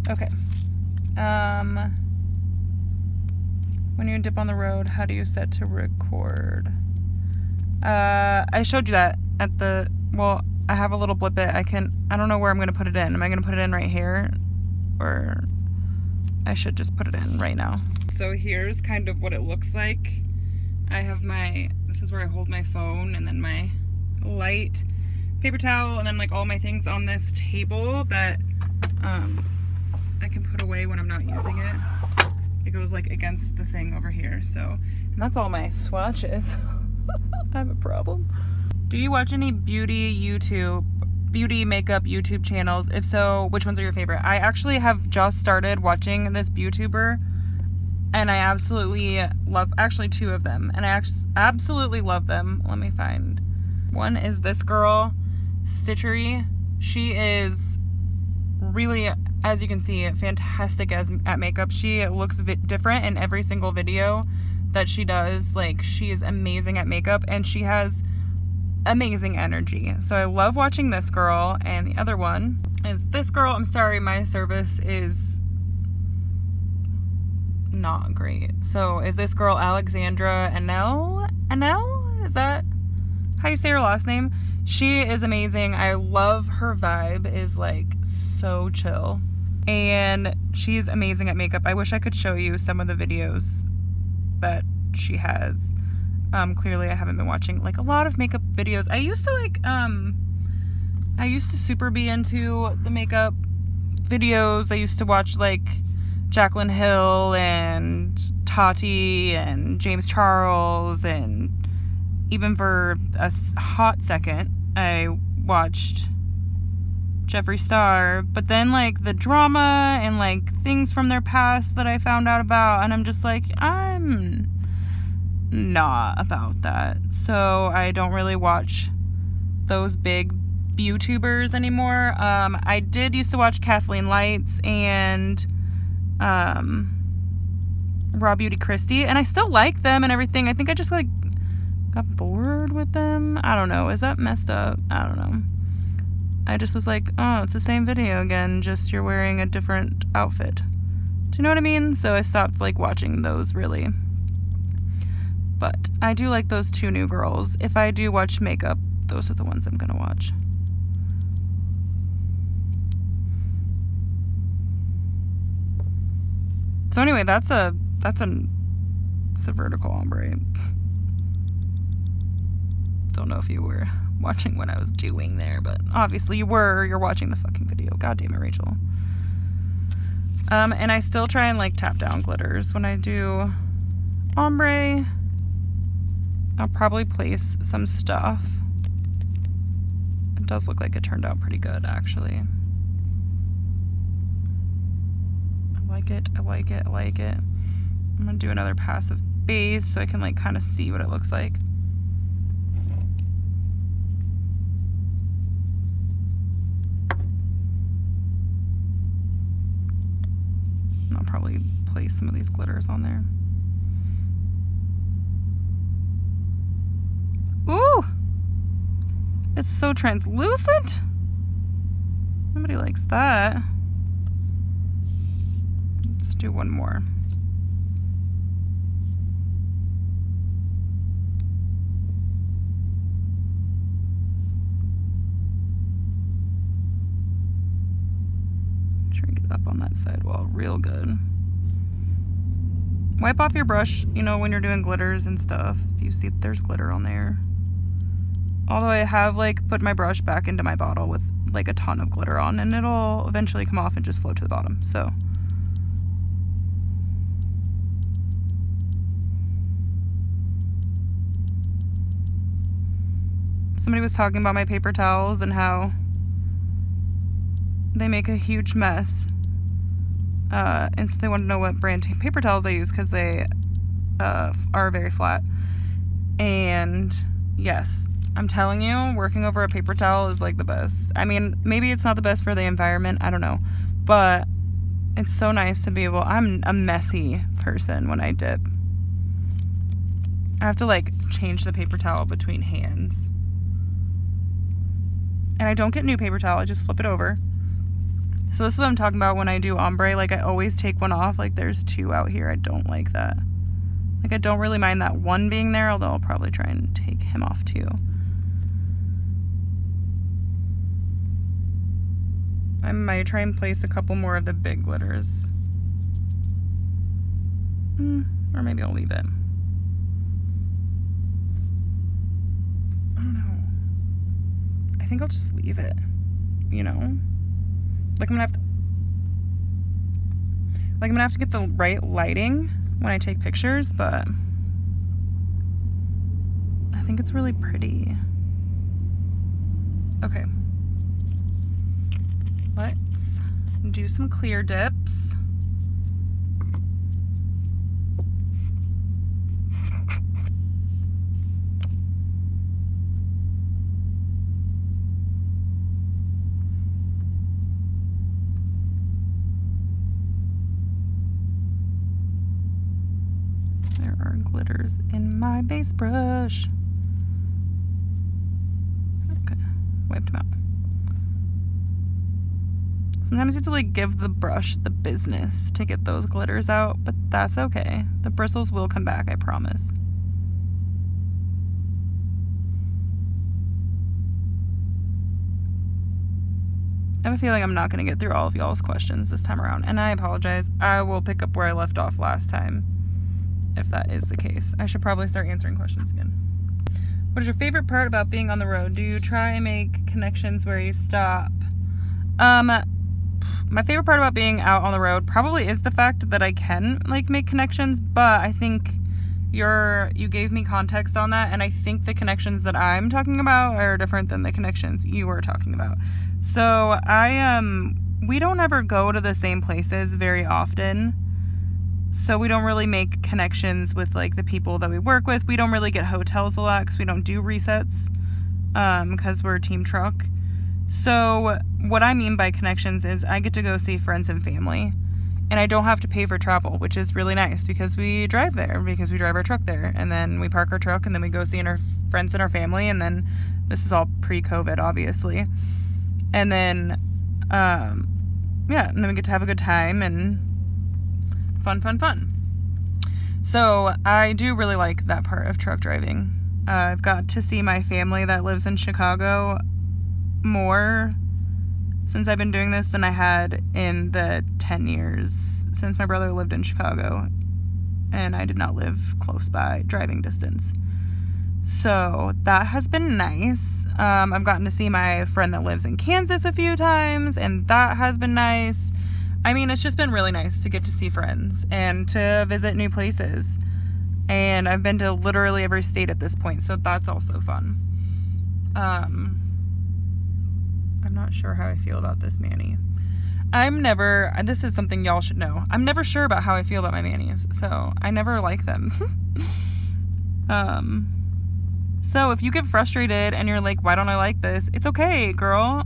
Okay. When you dip on the road, how do you set to record? I showed you that at the, well, I have a little blip it. I don't know where I'm going to put it in. Am I going to put it in right here? Or I should just put it in right now. So here's kind of what it looks like. I have this is where I hold my phone, and then my light, paper towel, and then like all my things on this table that I can put away when I'm not using it. It goes like against the thing over here. So, and that's all my swatches. I have a problem. Do you watch any beauty makeup YouTube channels? If so, which ones are your favorite? I actually have just started watching this YouTuber, and I absolutely love, actually 2 of them, and I absolutely love them. Let me find. One is this girl, Stitchery. She is really, as you can see, fantastic at makeup. She looks different in every single video that she does. Like, she is amazing at makeup, and she has amazing energy. So I love watching this girl. And the other one is this girl. I'm sorry, my service is not great. So is this girl Alexandra Anel? Is that how you say her last name? She is amazing. I love her vibe, is like so chill, and she's amazing at makeup. I wish I could show you some of the videos that she has. Clearly I haven't been watching like a lot of makeup videos. I used to super be into the makeup videos. I used to watch like Jaclyn Hill and Tati and James Charles, and even for a hot second I watched Jeffree Star, but then like the drama and like things from their past that I found out about, and I'm just like, I'm not about that. So I don't really watch those big YouTubers anymore. I did used to watch Kathleen Lights and Raw Beauty Christie, and I still like them and everything. I think I just like got bored with them. I don't know. Is that messed up? I don't know. I just was like, oh, it's the same video again, just you're wearing a different outfit. Do you know what I mean? So I stopped like watching those really. But I do like those 2 new girls. If I do watch makeup, those are the ones I'm gonna watch. So anyway, that's a vertical ombre. Don't know if you were watching what I was doing there, but obviously you were. You're watching the fucking video. God damn it, Rachel. And I still try and like tap down glitters when I do ombre. I'll probably place some stuff. It does look like it turned out pretty good, actually. I like it. I like it. I like it. I'm gonna do another pass of base so I can like kind of see what it looks like. And I'll probably place some of these glitters on there. Ooh! It's so translucent! Nobody likes that. Let's do one more. Try and get up on that sidewall real good. Wipe off your brush, you know, when you're doing glitters and stuff. If you see that there's glitter on there. Although I have like put my brush back into my bottle with like a ton of glitter on, and it'll eventually come off and just float to the bottom. So somebody was talking about my paper towels and how they make a huge mess. And so they want to know what brand paper towels I use because they are very flat. And yes, I'm telling you, working over a paper towel is like the best. I mean, maybe it's not the best for the environment, I don't know, but it's so nice to be able, I'm a messy person when I dip. I have to like change the paper towel between hands. And I don't get new paper towel, I just flip it over. So this is what I'm talking about when I do ombre. Like, I always take one off. Like, there's two out here. I don't like that. Like, I don't really mind that one being there, although I'll probably try and take him off too. I might try and place a couple more of the big glitters. Or maybe I'll leave it. I don't know. I think I'll just leave it, you know? Like, I'm gonna have to get the right lighting when I take pictures, but I think it's really pretty. Okay. Let's do some clear dips. There are glitters in my base brush. Okay, wiped them out. Sometimes you have to like give the brush the business to get those glitters out, but that's okay. The bristles will come back, I promise. I have a feeling I'm not going to get through all of y'all's questions this time around, and I apologize. I will pick up where I left off last time, if that is the case. I should probably start answering questions again. What is your favorite part about being on the road? Do you try and make connections where you stop? My favorite part about being out on the road probably is the fact that I can like make connections, but I think you gave me context on that, and I think the connections that I'm talking about are different than the connections you were talking about. So we don't ever go to the same places very often. So we don't really make connections with like the people that we work with. We don't really get hotels a lot because we don't do resets because we're a team truck. So what I mean by connections is I get to go see friends and family, and I don't have to pay for travel, which is really nice because we drive there, because we drive our truck there, and then we park our truck, and then we go see our friends and our family, and then this is all pre-COVID, obviously. And then, and then we get to have a good time and fun. So I do really like that part of truck driving. I've got to see my family that lives in Chicago more since I've been doing this than I had in the 10 years since my brother lived in Chicago and I did not live close by driving distance. So that has been nice. I've gotten to see my friend that lives in Kansas a few times, and that has been nice. I mean, it's just been really nice to get to see friends and to visit new places. And I've been to literally every state at this point, so that's also fun. I'm not sure how I feel about this mani. This is something y'all should know. I'm never sure about how I feel about my manis, so I never like them. So if you get frustrated and you're like, why don't I like this? It's okay, girl.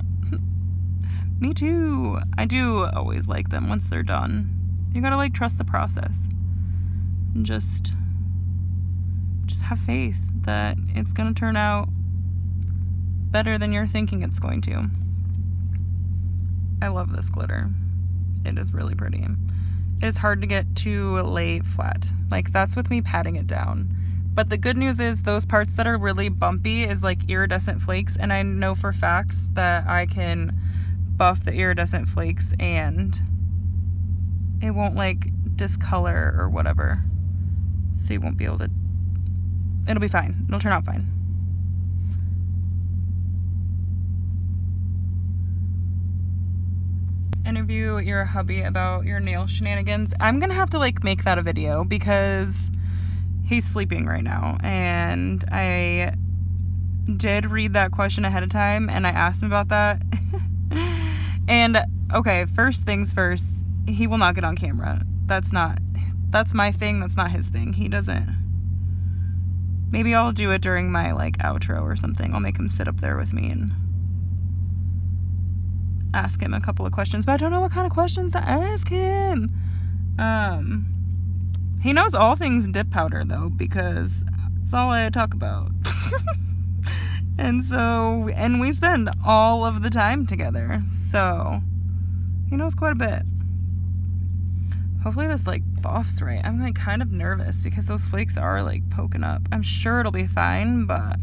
Me too. I do always like them once they're done. You gotta like trust the process. And just have faith that it's gonna turn out better than you're thinking it's going to. I love this glitter. It is really pretty. It is hard to get to lay flat. Like, that's with me patting it down. But the good news is those parts that are really bumpy is like iridescent flakes, and I know for facts that I can buff the iridescent flakes and it won't like discolor or whatever. So you won't be able to, it'll be fine. It'll turn out fine. Interview your hubby about your nail shenanigans. I'm gonna have to like make that a video because he's sleeping right now, and I did read that question ahead of time and I asked him about that. And okay, first things first, he will not get on camera. That's my thing, that's not his thing. He doesn't. Maybe I'll do it during my, like, outro or something. I'll make him sit up there with me and ask him a couple of questions, but I don't know what kind of questions to ask him. He knows all things dip powder, though, because that's all I talk about. And we spend all of the time together, so he knows quite a bit. Hopefully this, like, buffs right. I'm, like, kind of nervous because those flakes are, like, poking up. I'm sure it'll be fine, but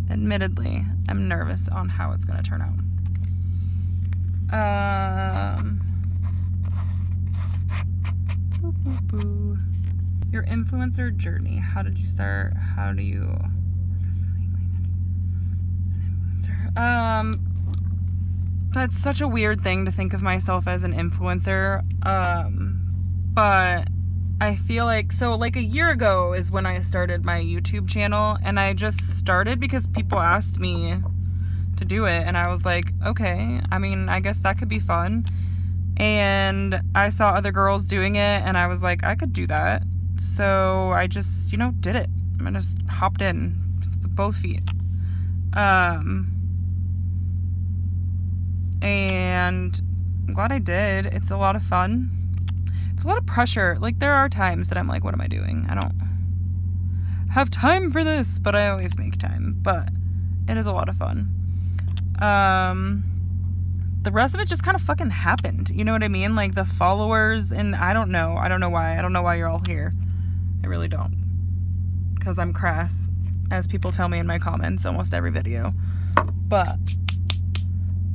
admittedly, I'm nervous on how it's going to turn out. Your influencer journey. How did you start? How do you... That's such a weird thing to think of myself as an influencer. But I feel like, so like a year ago is when I started my YouTube channel, and I just started because people asked me to do it, and I was like, okay, I mean, I guess that could be fun. And I saw other girls doing it, and I was like, I could do that. So I just, you know, did it. I just hopped in with both feet. And I'm glad I did. It's a lot of fun. It's a lot of pressure. Like, there are times that I'm like, what am I doing? I don't have time for this, but I always make time. But it is a lot of fun. The rest of it just kind of fucking happened. You know what I mean? Like, the followers, and I don't know why. I don't know why you're all here. I really don't. Because I'm crass, as people tell me in my comments almost every video. But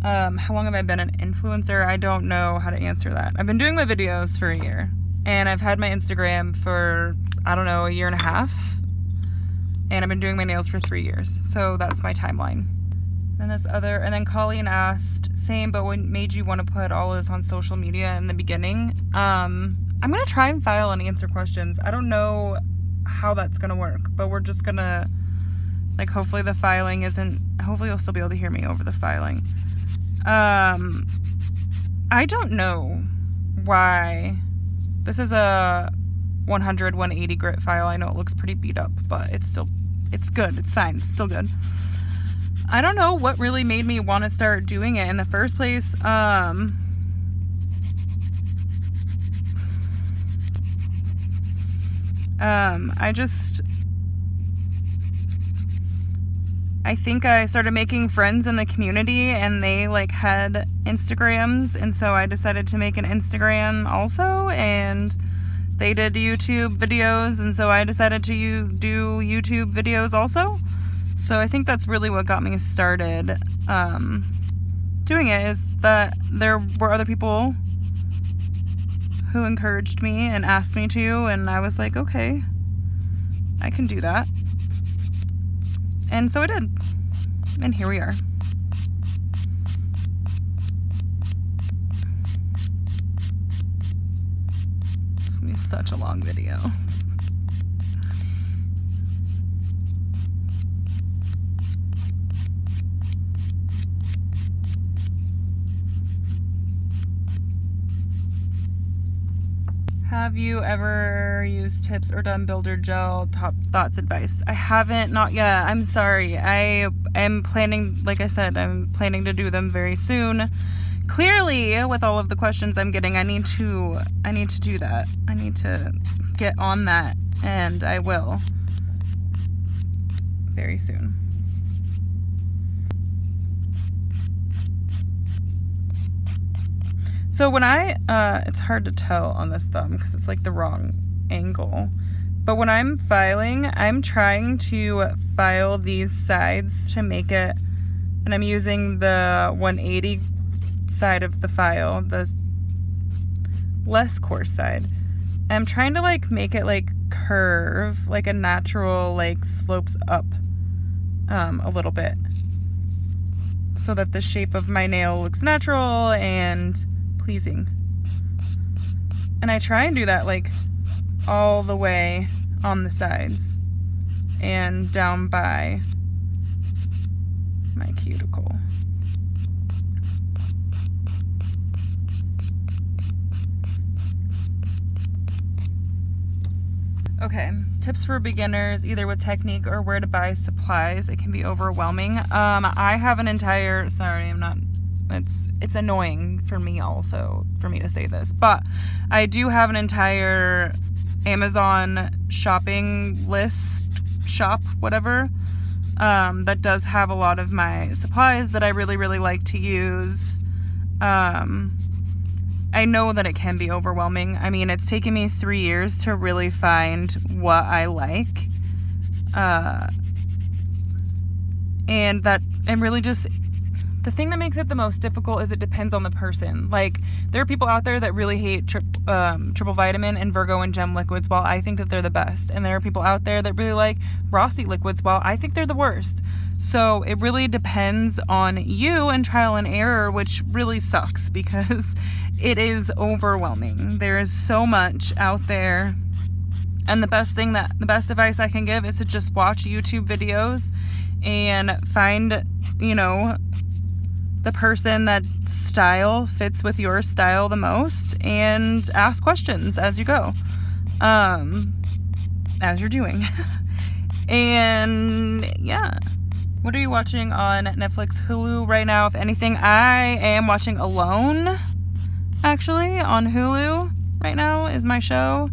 how long have I been an influencer? I don't know how to answer that. I've been doing my videos for a year, and I've had my Instagram for, I don't know, a year and a half, and I've been doing my nails for 3 years. So that's my timeline. And then Colleen asked, same, but what made you want to put all of this on social media in the beginning? I'm gonna try and file and answer questions. I don't know how that's gonna work, but we're just gonna, like, hopefully the filing isn't, hopefully you'll still be able to hear me over the filing. I don't know why. This is a 100, 180 grit file. I know it looks pretty beat up, but it's good. It's fine. It's still good. I don't know what really made me want to start doing it in the first place. I think I started making friends in the community, and they, like, had Instagrams, and so I decided to make an Instagram also, and they did YouTube videos, and so I decided to do YouTube videos also. So I think that's really what got me started doing it, is that there were other people who encouraged me and asked me to, and I was like, okay, I can do that. And so I did. And here we are. It's gonna be such a long video. Have you ever used tips or done builder gel? Top thoughts, advice? I haven't, not yet. I'm sorry. I am planning, like I said, I'm planning to do them very soon. Clearly, with all of the questions I'm getting, I need to do that. I need to get on that, and I will very soon. So when it's hard to tell on this thumb because it's like the wrong angle. But when I'm filing, I'm trying to file these sides to make it, and I'm using the 180 side of the file, the less coarse side. And I'm trying to, like, make it, like, curve, like a natural, like, slopes up a little bit, so that the shape of my nail looks natural and pleasing. And I try and do that, like, all the way on the sides and down by my cuticle. Okay, tips for beginners, either with technique or where to buy supplies. It can be overwhelming. I have an entire, sorry, I'm not, it's annoying for me also, for me to say this, but I do have an entire Amazon shopping list, shop, whatever, that does have a lot of my supplies that I really, really like to use. I know that it can be overwhelming. I mean, it's taken me 3 years to really find what I like. And really just, the thing that makes it the most difficult is it depends on the person. Like, there are people out there that really hate triple vitamin and Virgo and Gem liquids, while I think that they're the best. And there are people out there that really like Rossi liquids, while I think they're the worst. So it really depends on you and trial and error, which really sucks because it is overwhelming. There is so much out there. And the best advice I can give is to just watch YouTube videos and find, the person that style fits with your style the most, and ask questions as you go, as you're doing. And yeah. What are you watching on Netflix, Hulu right now? If anything, I am watching Alone, actually, on Hulu right now is my show.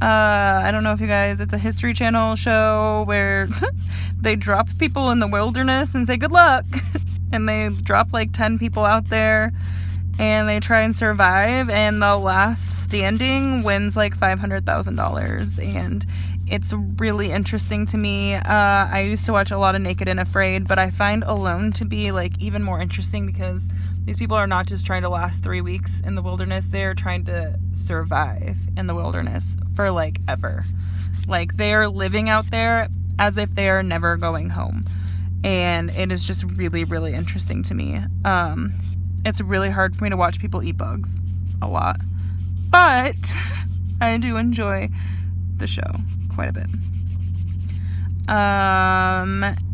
I don't know if you guys, it's a History Channel show where they drop people in the wilderness and say good luck. And they drop like 10 people out there and they try and survive, and the last standing wins like $500,000. And it's really interesting to me. I used to watch a lot of Naked and Afraid, but I find Alone to be like even more interesting because these people are not just trying to last 3 weeks in the wilderness. They're trying to survive in the wilderness for like ever. Like, they're living out there as if they are never going home. And it is just really, really interesting to me. It's really hard for me to watch people eat bugs a lot, but I do enjoy the show quite a bit.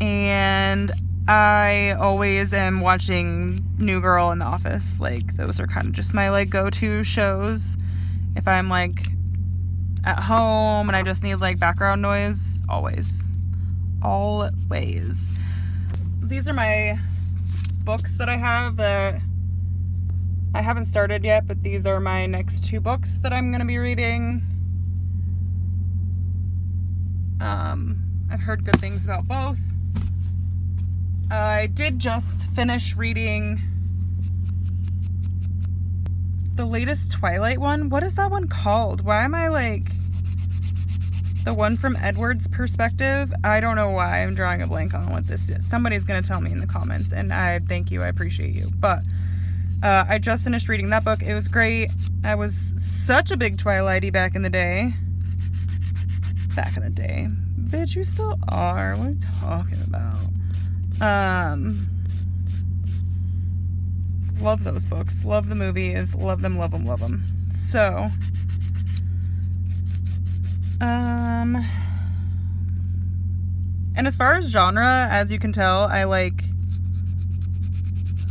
And I always am watching New Girl and The Office. Like, those are kind of just my like go-to shows if I'm like at home and I just need like background noise. Always. These are my books that I have that I haven't started yet, but these are my next 2 books that I'm going to be reading. I've heard good things about both. I did just finish reading the latest Twilight one. What is that one called? Why am I like... The one from Edward's perspective? I don't know why I'm drawing a blank on what this is. Somebody's going to tell me in the comments, and I thank you. I appreciate you. But I just finished reading that book. It was great. I was such a big Twilighty back in the day. Bitch, you still are. What are you talking about? Love those books. Love the movies. Love them, love them, love them. So... and as far as genre, as you can tell, I like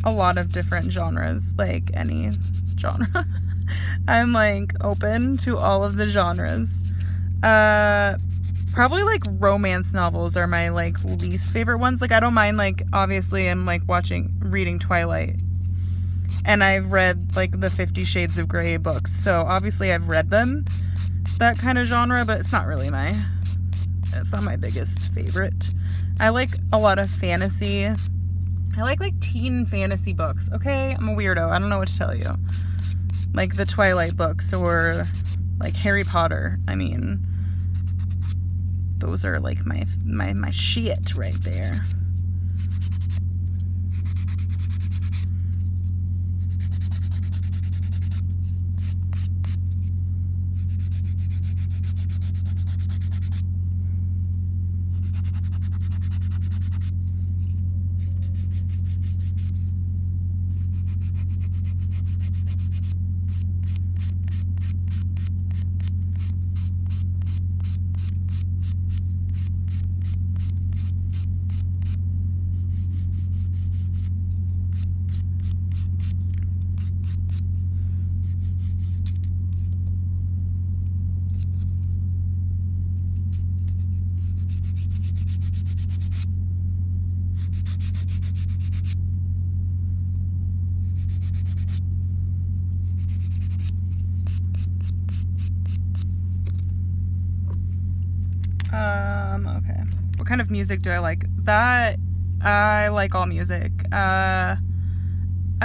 a lot of different genres, like any genre. I'm like open to all of the genres. Probably like romance novels are my like least favorite ones. Like, I don't mind, like, obviously I'm like reading Twilight, and I've read like the 50 Shades of Grey books, so obviously I've read them. That kind of genre, but it's not my biggest favorite. I like a lot of fantasy. I like teen fantasy books. Okay, I'm a weirdo. I don't know what to tell you. Like the Twilight books or like Harry Potter. I mean, those are like my shit right there. Okay. What kind of music do I like? I like all music. I've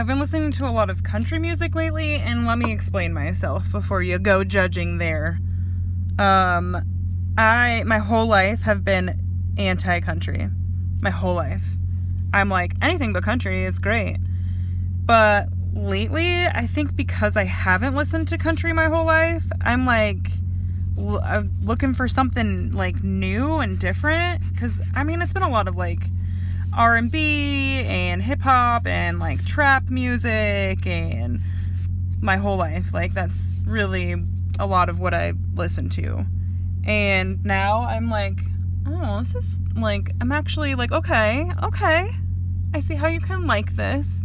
been listening to a lot of country music lately, and let me explain myself before you go judging there. My whole life have been anti-country. My whole life. I'm like, anything but country is great. But lately, I think because I haven't listened to country my whole life, I'm like, I'm looking for something like new and different. Because, I mean, it's been a lot of like R&B and hip hop and like trap music and my whole life. Like, that's really a lot of what I listen to. And now I'm like, oh, this is like, I'm actually like, okay, I see how you can like this.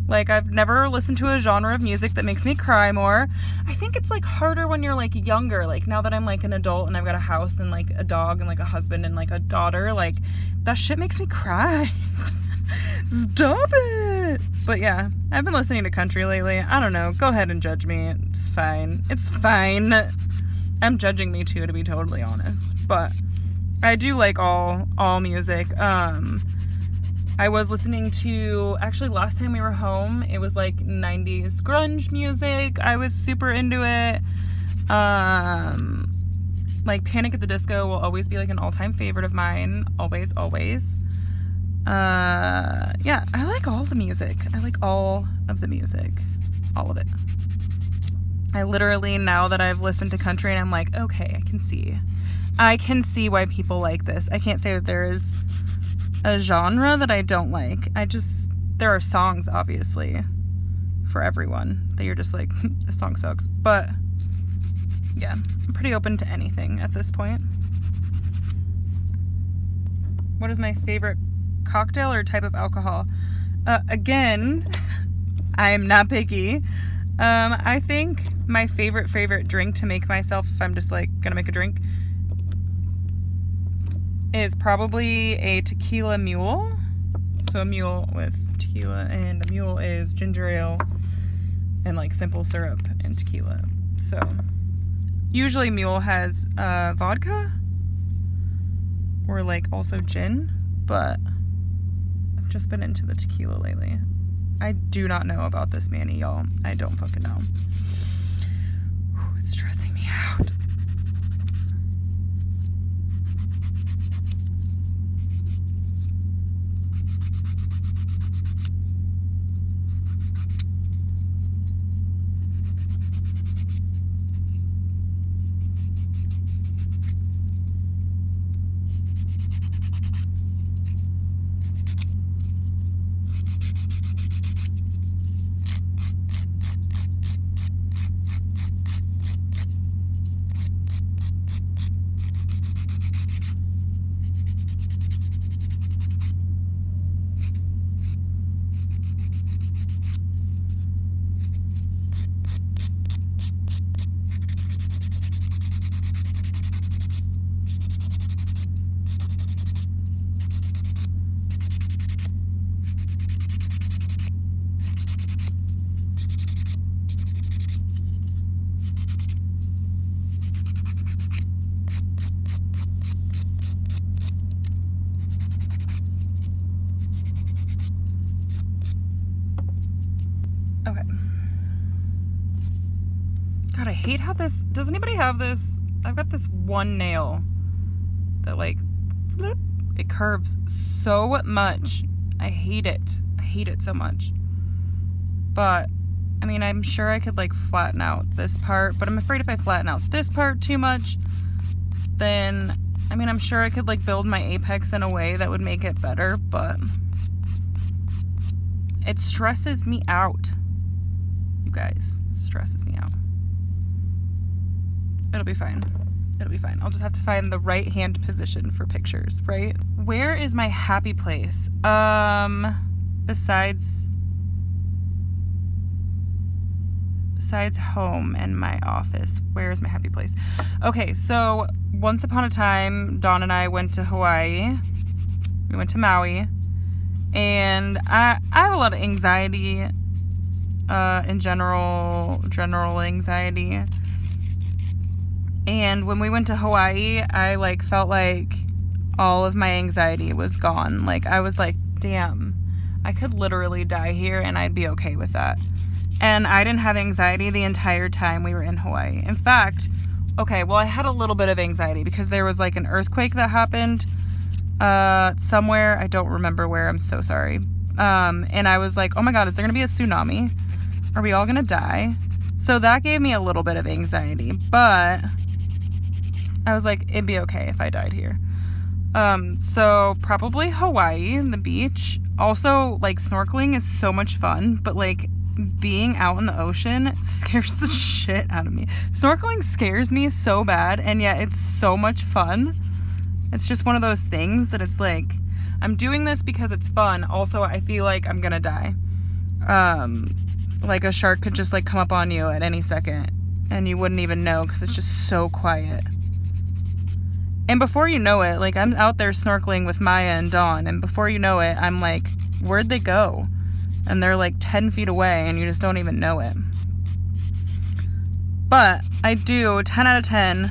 Like, I've never listened to a genre of music that makes me cry more. I think it's like harder when you're like younger. Like, now that I'm like an adult and I've got a house and like a dog and like a husband and like a daughter, like that shit makes me cry. Stop it. But yeah, I've been listening to country lately. I don't know. Go ahead and judge me. It's fine. It's fine. I'm judging me too, to be totally honest. But I do like all music. I was listening to, actually last time we were home, it was like 90s grunge music. I was super into it. Like Panic at the Disco will always be like an all-time favorite of mine. Always. Yeah, I like all the music. I like all of the music. All of it. I literally, now that I've listened to country, and I'm like, okay, I can see why people like this. I can't say that there is a genre that I don't like. There are songs, obviously, for everyone that you're just like, this song sucks. But yeah, I'm pretty open to anything at this point. What is my favorite cocktail or type of alcohol? Again, I am not picky. I think my favorite drink to make myself, if I'm just like gonna make a drink, is probably a tequila mule. So a mule with tequila, and a mule is ginger ale and like simple syrup and tequila. So usually mule has vodka or like also gin, but I've just been into the tequila lately. I do not know about this Manny, y'all. I don't fucking know. It's stressing me out. Okay. God, I hate how this... Does anybody have this? I've got this one nail that, like, it curves so much. I hate it. I hate it so much. But, I mean, I'm sure I could, like, flatten out this part. But I'm afraid if I flatten out this part too much, then... I mean, I'm sure I could, like, build my apex in a way that would make it better, but... It stresses me out. You guys, it stresses me out. It'll be fine. It'll be fine. I'll just have to find the right hand position for pictures, right? Where is my happy place? Besides home and my office, where is my happy place? Okay, so once upon a time, Dawn and I went to Hawaii. We went to Maui. And I have a lot of anxiety, in general anxiety. And when we went to Hawaii, I like felt like all of my anxiety was gone. Like I was like, damn, I could literally die here and I'd be okay with that. And I didn't have anxiety the entire time we were in Hawaii. In fact, okay, well, I had a little bit of anxiety because there was like an earthquake that happened somewhere. I don't remember where. I'm so sorry. And I was like, oh my God, is there going to be a tsunami? Are we all going to die? So that gave me a little bit of anxiety, but I was like, it'd be okay if I died here. So probably Hawaii and the beach. Also, like, snorkeling is so much fun, but like being out in the ocean scares the shit out of me. Snorkeling scares me so bad, and yet it's so much fun. It's just one of those things that it's like, I'm doing this because it's fun. Also, I feel like I'm gonna die. Like a shark could just like come up on you at any second and you wouldn't even know because it's just so quiet. And before you know it, like I'm out there snorkeling with Maya and Dawn, and before you know it, I'm like, where'd they go? And they're like 10 feet away and you just don't even know it. But I do 10 out of 10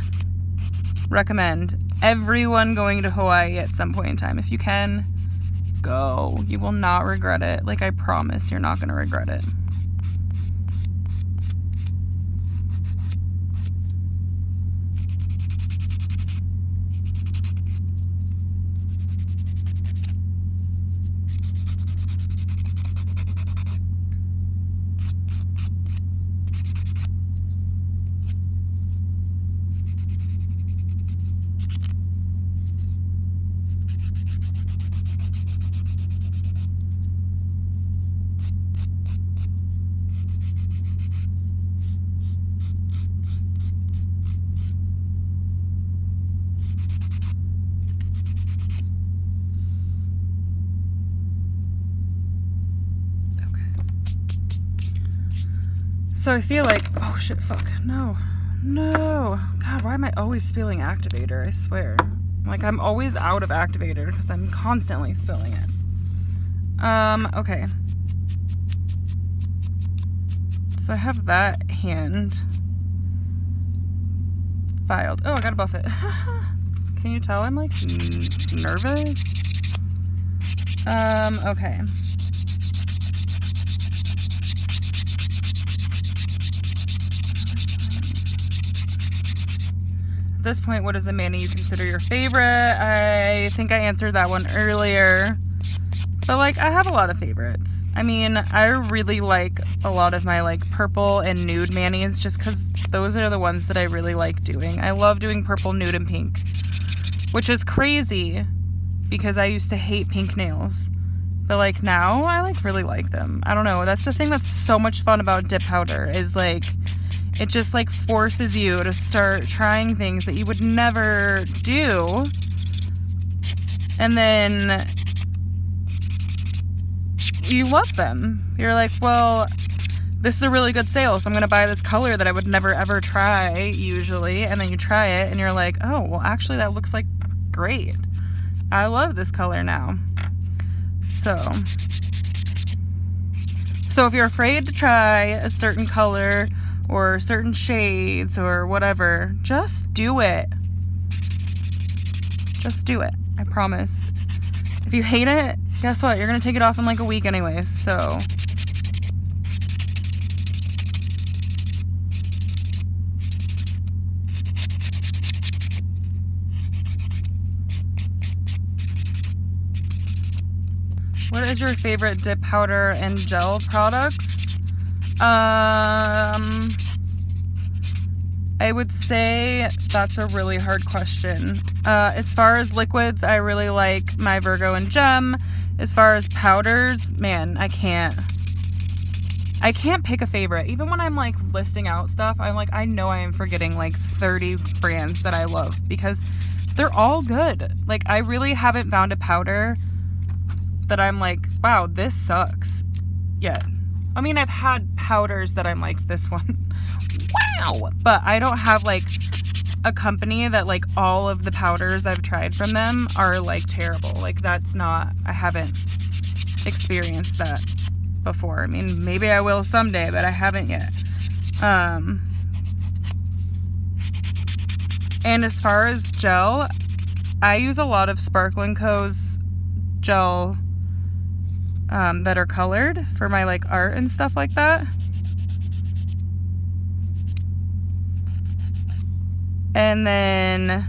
recommend everyone going to Hawaii at some point in time. If you can, go. You will not regret it. Like, I promise you're not going to regret it. So I feel like, oh shit, fuck, no, God, why am I always spilling activator? I swear. Like, I'm always out of activator because I'm constantly spilling it. Okay. So I have that hand filed. Oh, I gotta buff it. Can you tell I'm like nervous? Okay. At this point, what is the mani you consider your favorite? I think I answered that one earlier. But like, I have a lot of favorites. I mean, I really like a lot of my like purple and nude manis just because those are the ones that I really like doing. I love doing purple, nude, and pink, which is crazy because I used to hate pink nails. But like now, I like really like them. I don't know. That's the thing that's so much fun about dip powder is like, it just like forces you to start trying things that you would never do. And then you love them. You're like, well, this is a really good sale, so I'm going to buy this color that I would never ever try usually. And then you try it and you're like, oh, well, actually that looks like great. I love this color now. So if you're afraid to try a certain color or certain shades or whatever, just do it. Just do it. I promise. If you hate it, guess what? You're going to take it off in like a week anyways, so. What is your favorite dip powder and gel products? I would say that's a really hard question. As far as liquids, I really like my Virgo and Gem. As far as powders, man, I can't pick a favorite. Even when I'm like listing out stuff, I'm like, I know I am forgetting like 30 brands that I love because they're all good. Like, I really haven't found a powder that I'm like, wow, this sucks yet. I mean, I've had powders that I'm like, this one, wow, but I don't have like a company that like all of the powders I've tried from them are like terrible. Like, that's not, I haven't experienced that before. I mean, maybe I will someday, but I haven't yet. And as far as gel, I use a lot of Sparkle & Co.'s gel that are colored for my like art and stuff like that. And then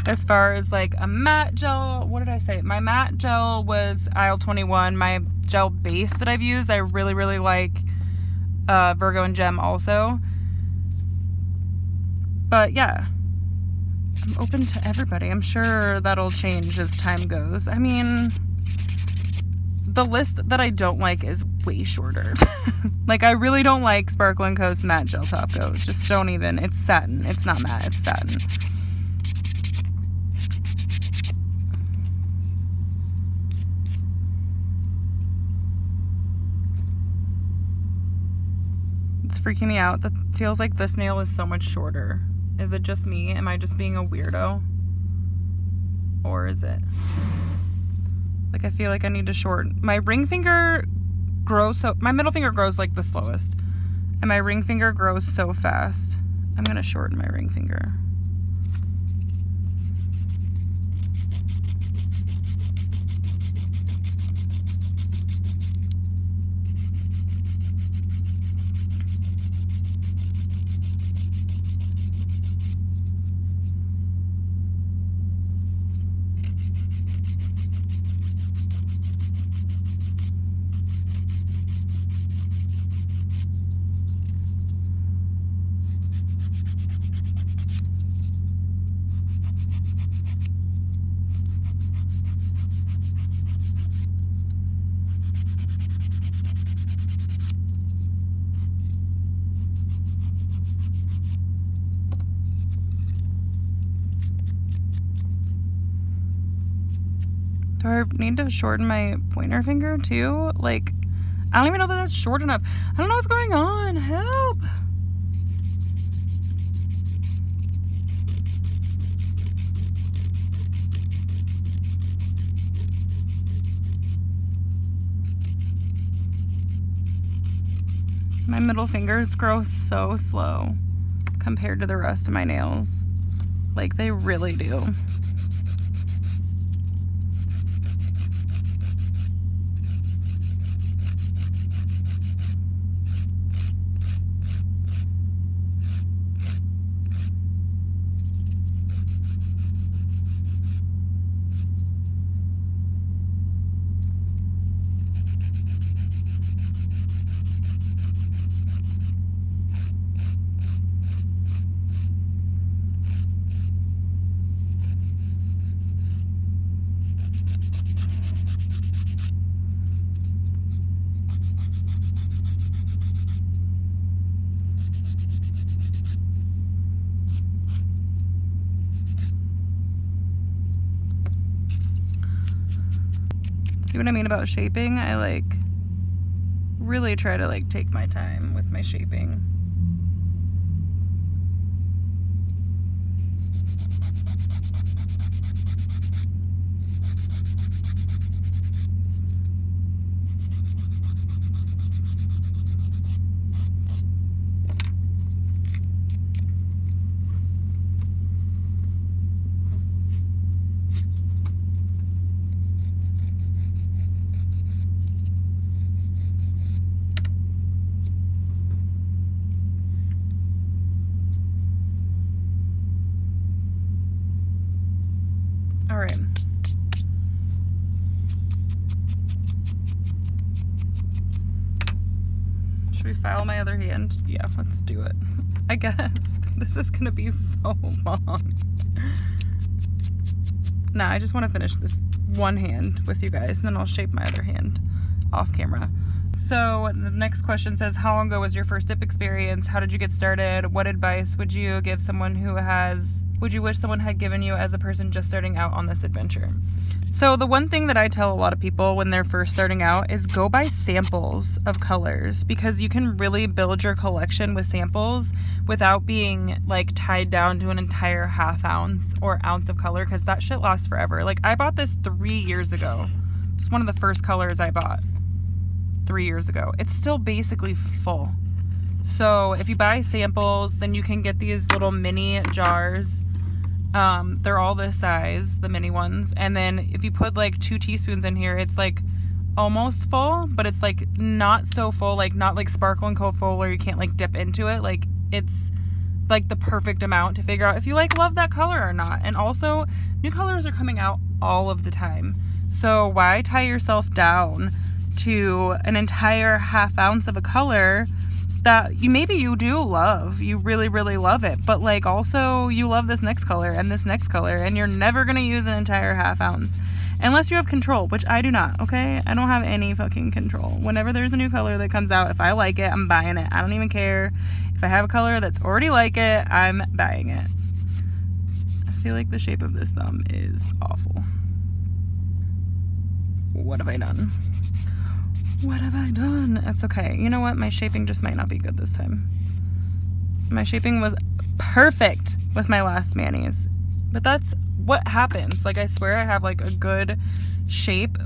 as far as like a matte gel, what did I say? My matte gel was aisle 21. My gel base that I've used, I really, really like Virgo and Gem also. But yeah, I'm open to everybody. I'm sure that'll change as time goes. I mean, the list that I don't like is way shorter. Like, I really don't like Sparkle & Co.'s matte gel top coat. Just don't even. It's satin. It's not matte. It's satin. It's freaking me out. That feels like this nail is so much shorter. Is it just me? Am I just being a weirdo? Or is it? Like, I feel like I need to shorten. My ring finger grows so... My middle finger grows like the slowest. And my ring finger grows so fast. I'm going to shorten my ring finger. Do I need to shorten my pointer finger too? Like, I don't even know that that's short enough. I don't know what's going on. Help! My middle fingers grow so slow compared to the rest of my nails. Like, they really do. See what I mean about shaping? I like really try to like take my time with my shaping. All right. Should we file my other hand? Yeah, let's do it. I guess. This is gonna be so long. Nah, I just want to finish this one hand with you guys, and then I'll shape my other hand off camera. So the next question says, how long ago was your first dip experience? How did you get started? What advice would you give someone would you wish someone had given you as a person just starting out on this adventure? So the one thing that I tell a lot of people when they're first starting out is go buy samples of colors, because you can really build your collection with samples without being like tied down to an entire half ounce or ounce of color, because that shit lasts forever. Like I bought this 3 years ago. It's one of the first colors I bought 3 years ago. It's still basically full. So if you buy samples, then you can get these little mini jars. They're all this size, the mini ones. And then if you put like 2 teaspoons in here, it's like almost full, but it's like not so full, like not like Sparkle and Co full where you can't like dip into it. Like it's like the perfect amount to figure out if you like love that color or not. And also new colors are coming out all of the time. So why tie yourself down to an entire half ounce of a color that you do love, you really, really love it, but like also you love this next color and this next color, and you're never going to use an entire half ounce unless you have control, which I do not. Okay, I don't have any fucking control. Whenever there's a new color that comes out, if I like it, I'm buying it. I don't even care if I have a color that's already like it, I'm buying it. I feel like the shape of this thumb is awful. What have I done? What have I done? It's okay. You know what? My shaping just might not be good this time. My shaping was perfect with my last manis. But that's what happens. Like, I swear I have, like, a good shape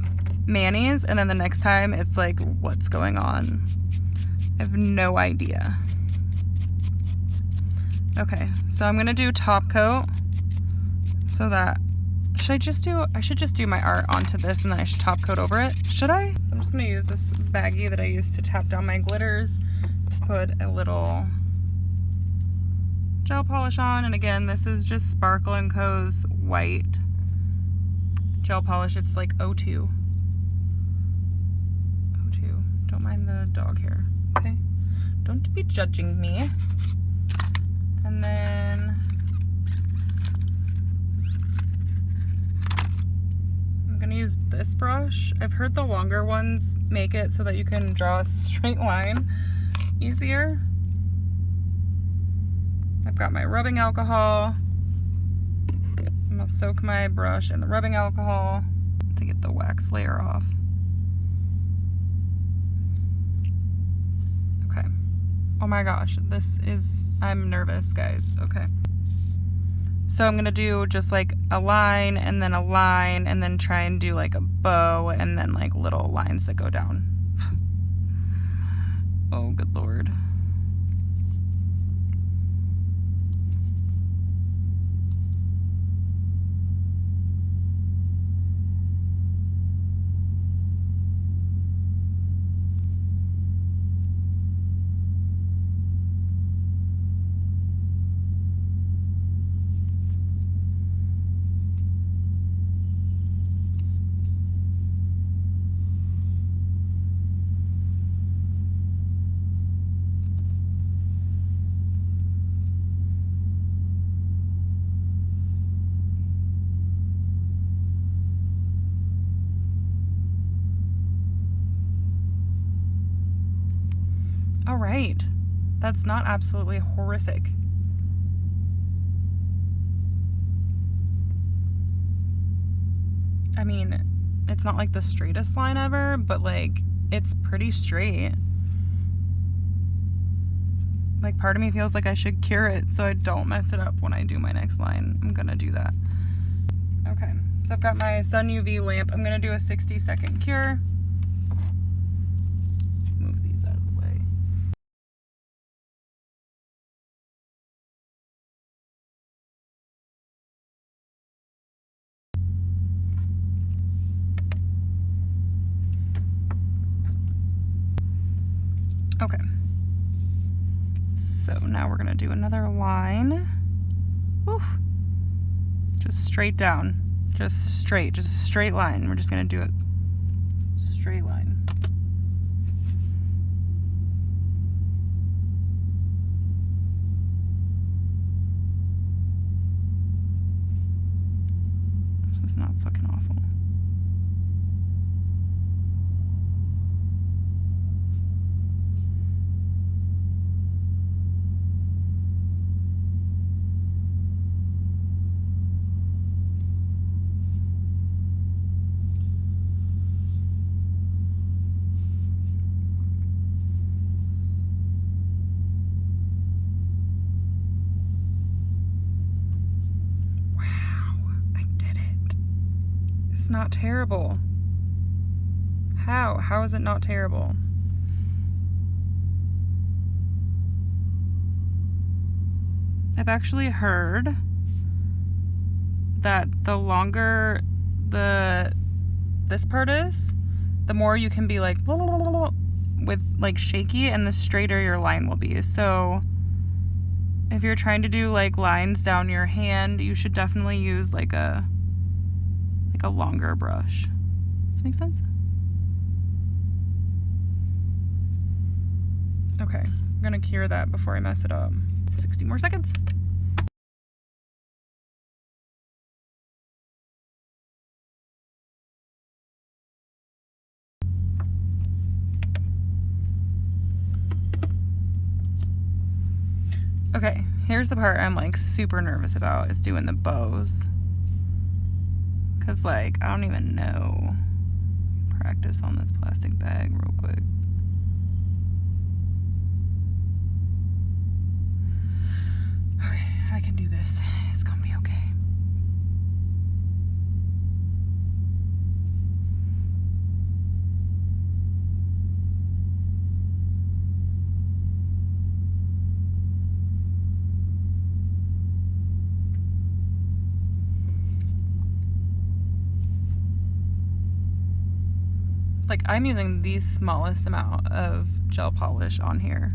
manis, and then the next time it's like, what's going on? I have no idea. Okay, so I'm going to do top coat so that... I should just do my art onto this and then I should top coat over it. Should I? So I'm just going to use this baggie that I used to tap down my glitters to put a little gel polish on. And again, this is just Sparkle & Co.'s white gel polish. It's like 02. 02. Don't mind the dog hair, okay? Don't be judging me. And then... I'm gonna use this brush. I've heard the longer ones make it so that you can draw a straight line easier. I've got my rubbing alcohol. I'm gonna soak my brush in the rubbing alcohol to get the wax layer off. Okay. Oh my gosh, I'm nervous, guys. Okay. So I'm gonna do just like a line and then try and do like a bow and then like little lines that go down. Oh, good Lord. All right, that's not absolutely horrific. I mean, it's not like the straightest line ever, but like it's pretty straight. Like part of me feels like I should cure it so I don't mess it up when I do my next line. I'm gonna do that. Okay, so I've got my sun UV lamp. I'm gonna do a 60-second cure. Move these out of the way. Okay. So now we're gonna do another line. Woof. Just straight down. Just a straight line. We're just gonna do it. Straight line. This is not fucking awful. just not terrible? How? How is it not terrible? I've actually heard that the longer this part is, the more you can be like with like shaky, and the straighter your line will be. So if you're trying to do like lines down your hand, you should definitely use like a longer brush. Does that make sense? Okay, I'm gonna cure that before I mess it up. 60 more seconds. Okay, here's the part I'm like super nervous about, is doing the bows. Cause like, I don't even know. Practice on this plastic bag real quick. Okay, I can do this. It's gonna be okay. Like, I'm using the smallest amount of gel polish on here.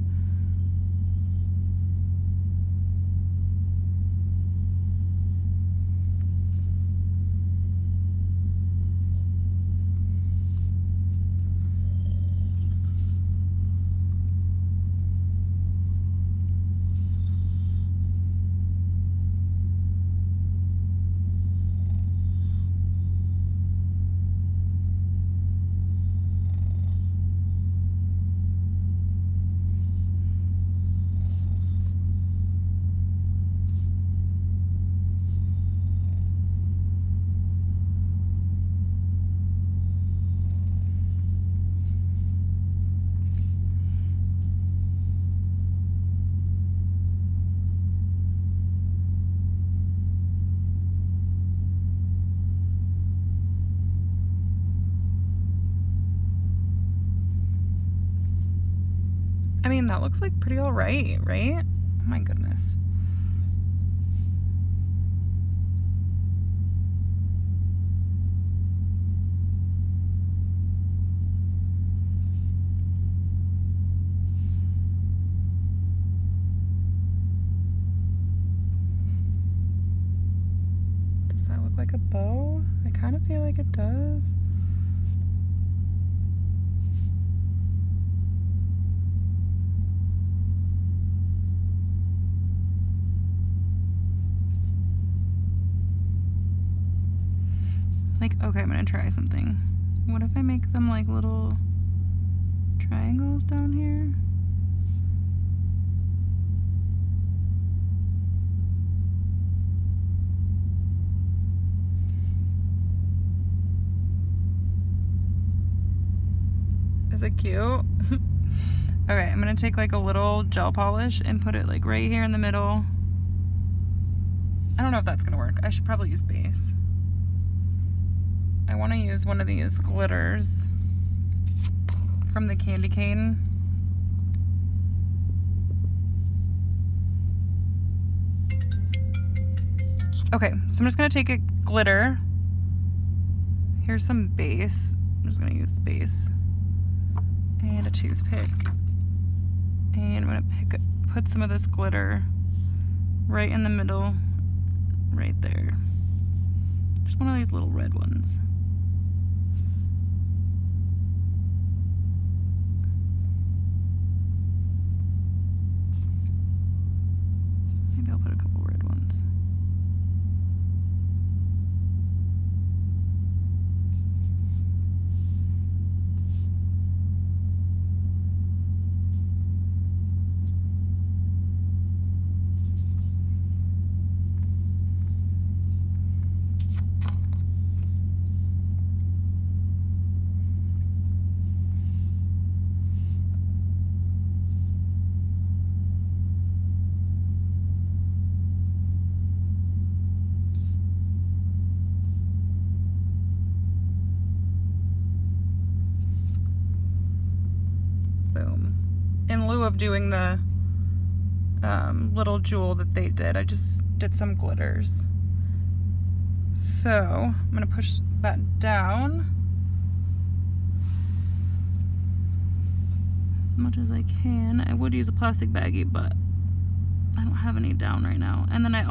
I mean, that looks like pretty all right, right? Oh my goodness. Does that look like a bow? I kind of feel like it does. Like, okay, I'm gonna try something. What if I make them like little triangles down here? Is it cute? Okay, I'm gonna take like a little gel polish and put it like right here in the middle. I don't know if that's gonna work. I should probably use base. I want to use one of these glitters from the candy cane. Okay, so I'm just gonna take a glitter. Here's some base. I'm just gonna use the base and a toothpick, and I'm gonna put some of this glitter right in the middle, right there. Just one of these little red ones. Maybe I'll put a couple red ones. of doing the little jewel that they did. I just did some glitters. So I'm gonna push that down as much as I can. I would use a plastic baggie, but I don't have any down right now. And then I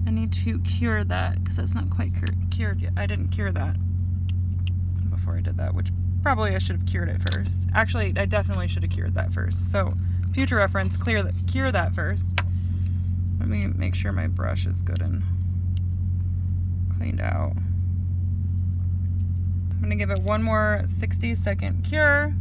need to cure that because that's not quite cured yet. I didn't cure that before I did that, which probably I should have cured it first. Actually, I definitely should have cured that first. So future reference, cure that first. Let me make sure my brush is good and cleaned out. I'm gonna give it one more 60-second cure.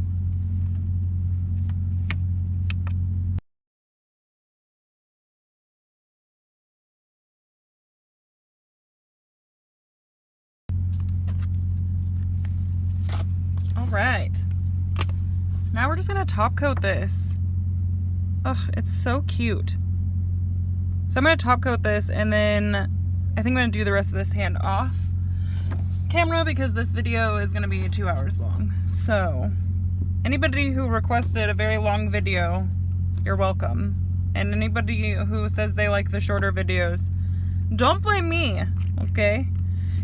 All right. So now we're just gonna top coat this. Ugh, it's so cute. So I'm gonna top coat this, and then I think I'm gonna do the rest of this hand off camera because this video is gonna be 2 hours long. So anybody who requested a very long video, you're welcome. And anybody who says they like the shorter videos, don't blame me, okay?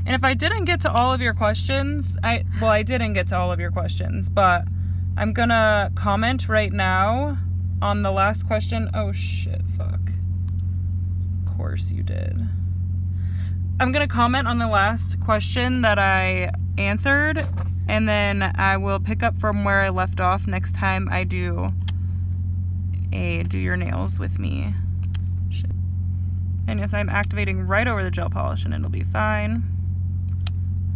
And if I didn't get to all of your questions, I didn't get to all of your questions, but I'm gonna comment right now on the last question. Oh shit, fuck. Of course you did. I'm gonna comment on the last question that I answered, and then I will pick up from where I left off next time I do a do your nails with me. Shit. And yes, I'm activating right over the gel polish and it'll be fine.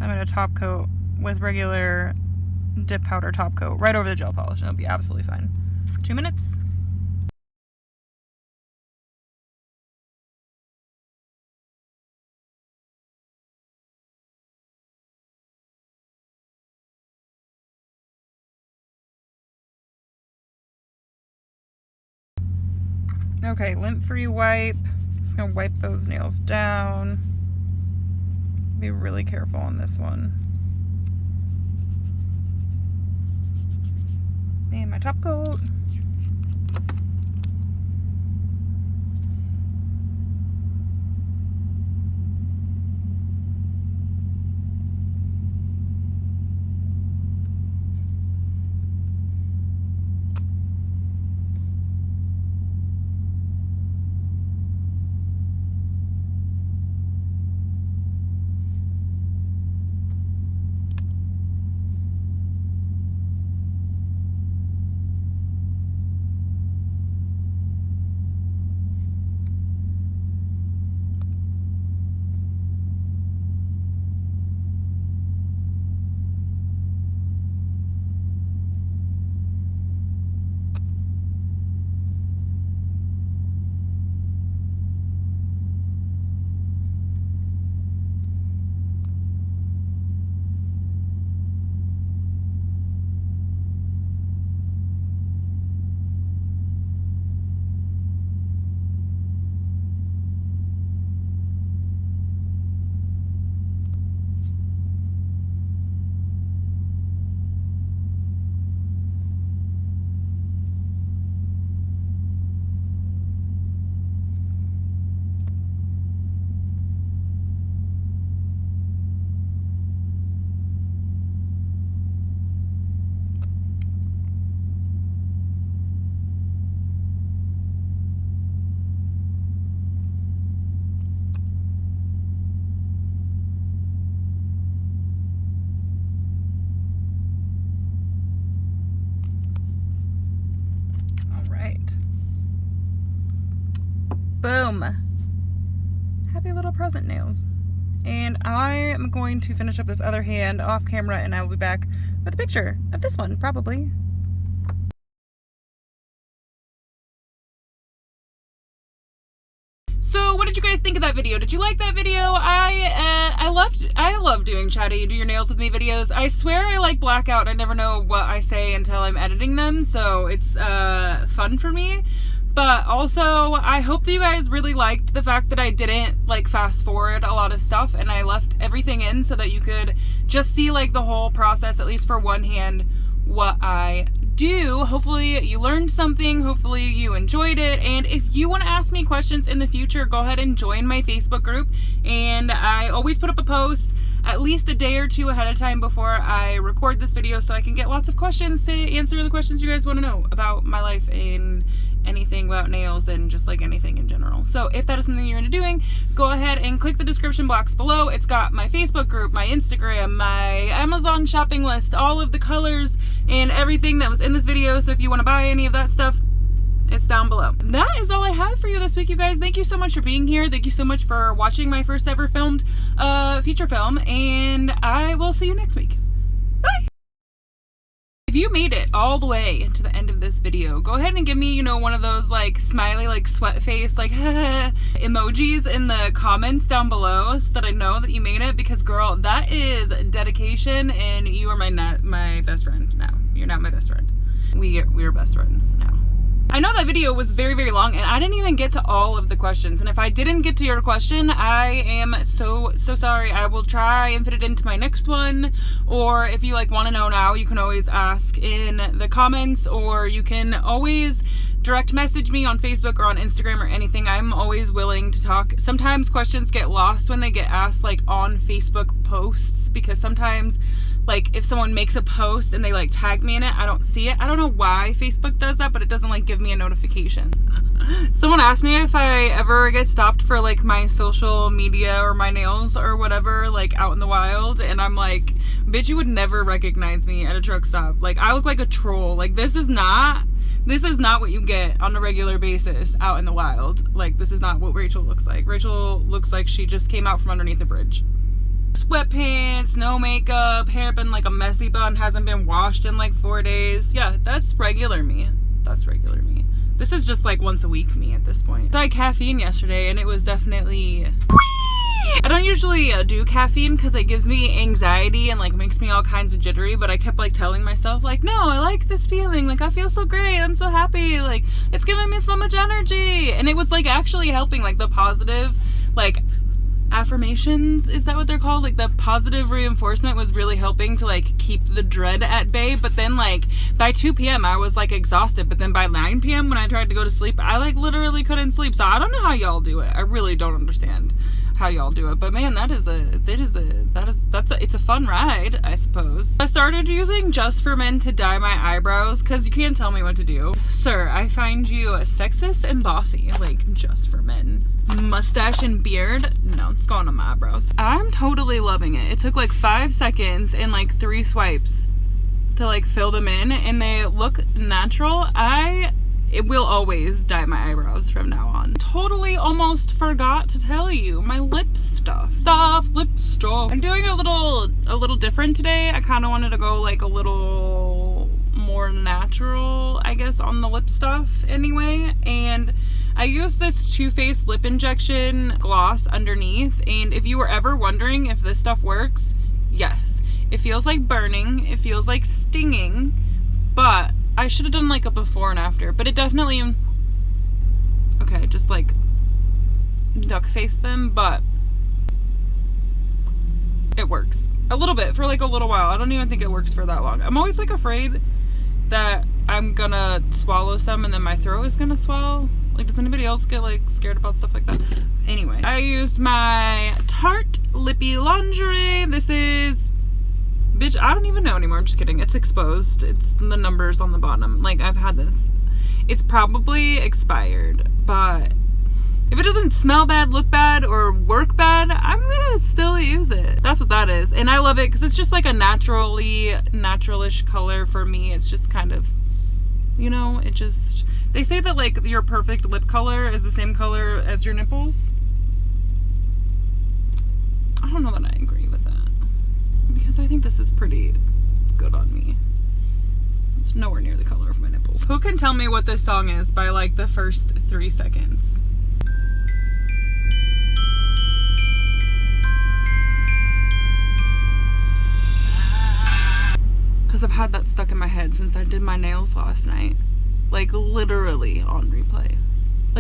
I'm gonna top coat with regular dip powder top coat right over the gel polish and it'll be absolutely fine. 2 minutes. Okay, lint-free wipe. Just gonna wipe those nails down. Be really careful on this one. And my top coat. Boom. Happy little present nails. And I am going to finish up this other hand off camera and I will be back with a picture of this one, probably. So what did you guys think of that video? Did you like that video? I love doing chatty do your nails with me videos. I swear I like blackout. I never know what I say until I'm editing them, so it's fun for me. But also, I hope that you guys really liked the fact that I didn't like fast forward a lot of stuff and I left everything in so that you could just see like the whole process, at least for one hand, what I do, hopefully you learned something, hopefully you enjoyed it, and if you want to ask me questions in the future, go ahead and join my Facebook group. And I always put up a post at least a day or two ahead of time before I record this video, so I can get lots of questions to answer the questions you guys want to know about my life and anything about nails and just like anything in general. So if that is something you're into doing, go ahead and click the description box below. It's got my Facebook group, my Instagram, my Amazon shopping list, all of the colors and everything that was in this video. So if you want to buy any of that stuff, it's down below. That is all I have for you this week, you guys. Thank you so much for being here. Thank you so much for watching my first ever filmed feature film, and I will see you next week. Bye! If you made it all the way to the end of this video, go ahead and give me, one of those like smiley, like sweat face, like emojis in the comments down below so that I know that you made it, because girl, that is dedication, and you are my best friend now. You're not my best friend. We're best friends now. I know that video was very, very long, and I didn't even get to all of the questions. And if I didn't get to your question, I am so sorry. I will try and fit it into my next one. Or if you want to know now, you can always ask in the comments, or you can always direct message me on Facebook or on Instagram or anything. I'm always willing to talk. Sometimes questions get lost when they get asked on Facebook posts, because sometimes if someone makes a post and they tag me in it, I don't see it. I don't know why Facebook does that, but it doesn't give me a notification. Someone asked me if I ever get stopped for my social media or my nails or whatever, out in the wild, and I'm like, bitch, you would never recognize me at a truck stop. I look like a troll. This is not what you get on a regular basis out in the wild. This is not what Rachel looks like. Rachel looks like she just came out from underneath a bridge. Sweatpants, no makeup, hair been a messy bun, hasn't been washed in 4 days. Yeah, that's regular me. That's regular me. This is just once a week me at this point. I had caffeine yesterday, and it was definitely... I don't usually do caffeine because it gives me anxiety and makes me all kinds of jittery, but I kept telling myself no, I like this feeling, I feel so great, I'm so happy, it's giving me so much energy. And it was actually helping, the positive affirmations, is that what they're called? The positive reinforcement was really helping to keep the dread at bay. But then by 2 p.m. I was exhausted, but then by 9 p.m. when I tried to go to sleep, I literally couldn't sleep. So I don't know how y'all do it. I really don't understand how y'all do it, but man, it's a fun ride, I suppose. I started using Just for Men to dye my eyebrows because you can't tell me what to do. Sir, I find you sexist and bossy, Just for Men. Mustache and beard? No, it's going on my eyebrows. I'm totally loving it. It took 5 seconds and 3 swipes to fill them in, and they look natural. It will always dye my eyebrows from now on. Totally almost forgot to tell you my lip stuff. Soft lip stuff. I'm doing a little different today. I kind of wanted to go a little more natural, I guess, on the lip stuff anyway. And I use this Too Faced lip injection gloss underneath. And if you were ever wondering if this stuff works, yes. It feels like burning. It feels like stinging, but I should have done a before and after, but it definitely, okay, just duck face them, but it works a little bit for a little while. I don't even think it works for that long. I'm always afraid that I'm gonna swallow some and then my throat is gonna swell. Does anybody else get scared about stuff like that? Anyway, I used my Tarte Lippy Lingerie. This is, bitch, I don't even know anymore. I'm just kidding. It's exposed. It's the numbers on the bottom. I've had this. It's probably expired, but if it doesn't smell bad, look bad, or work bad, I'm gonna still use it. That's what that is. And I love it because it's just a naturalish color for me. It's just kind of, it just, they say that your perfect lip color is the same color as your nipples. I don't know that I agree with that, because I think this is pretty good on me. It's nowhere near the color of my nipples. Who can tell me what this song is by the first 3 seconds? Because I've had that stuck in my head since I did my nails last night. Literally on replay.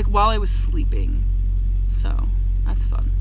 While I was sleeping. So, that's fun.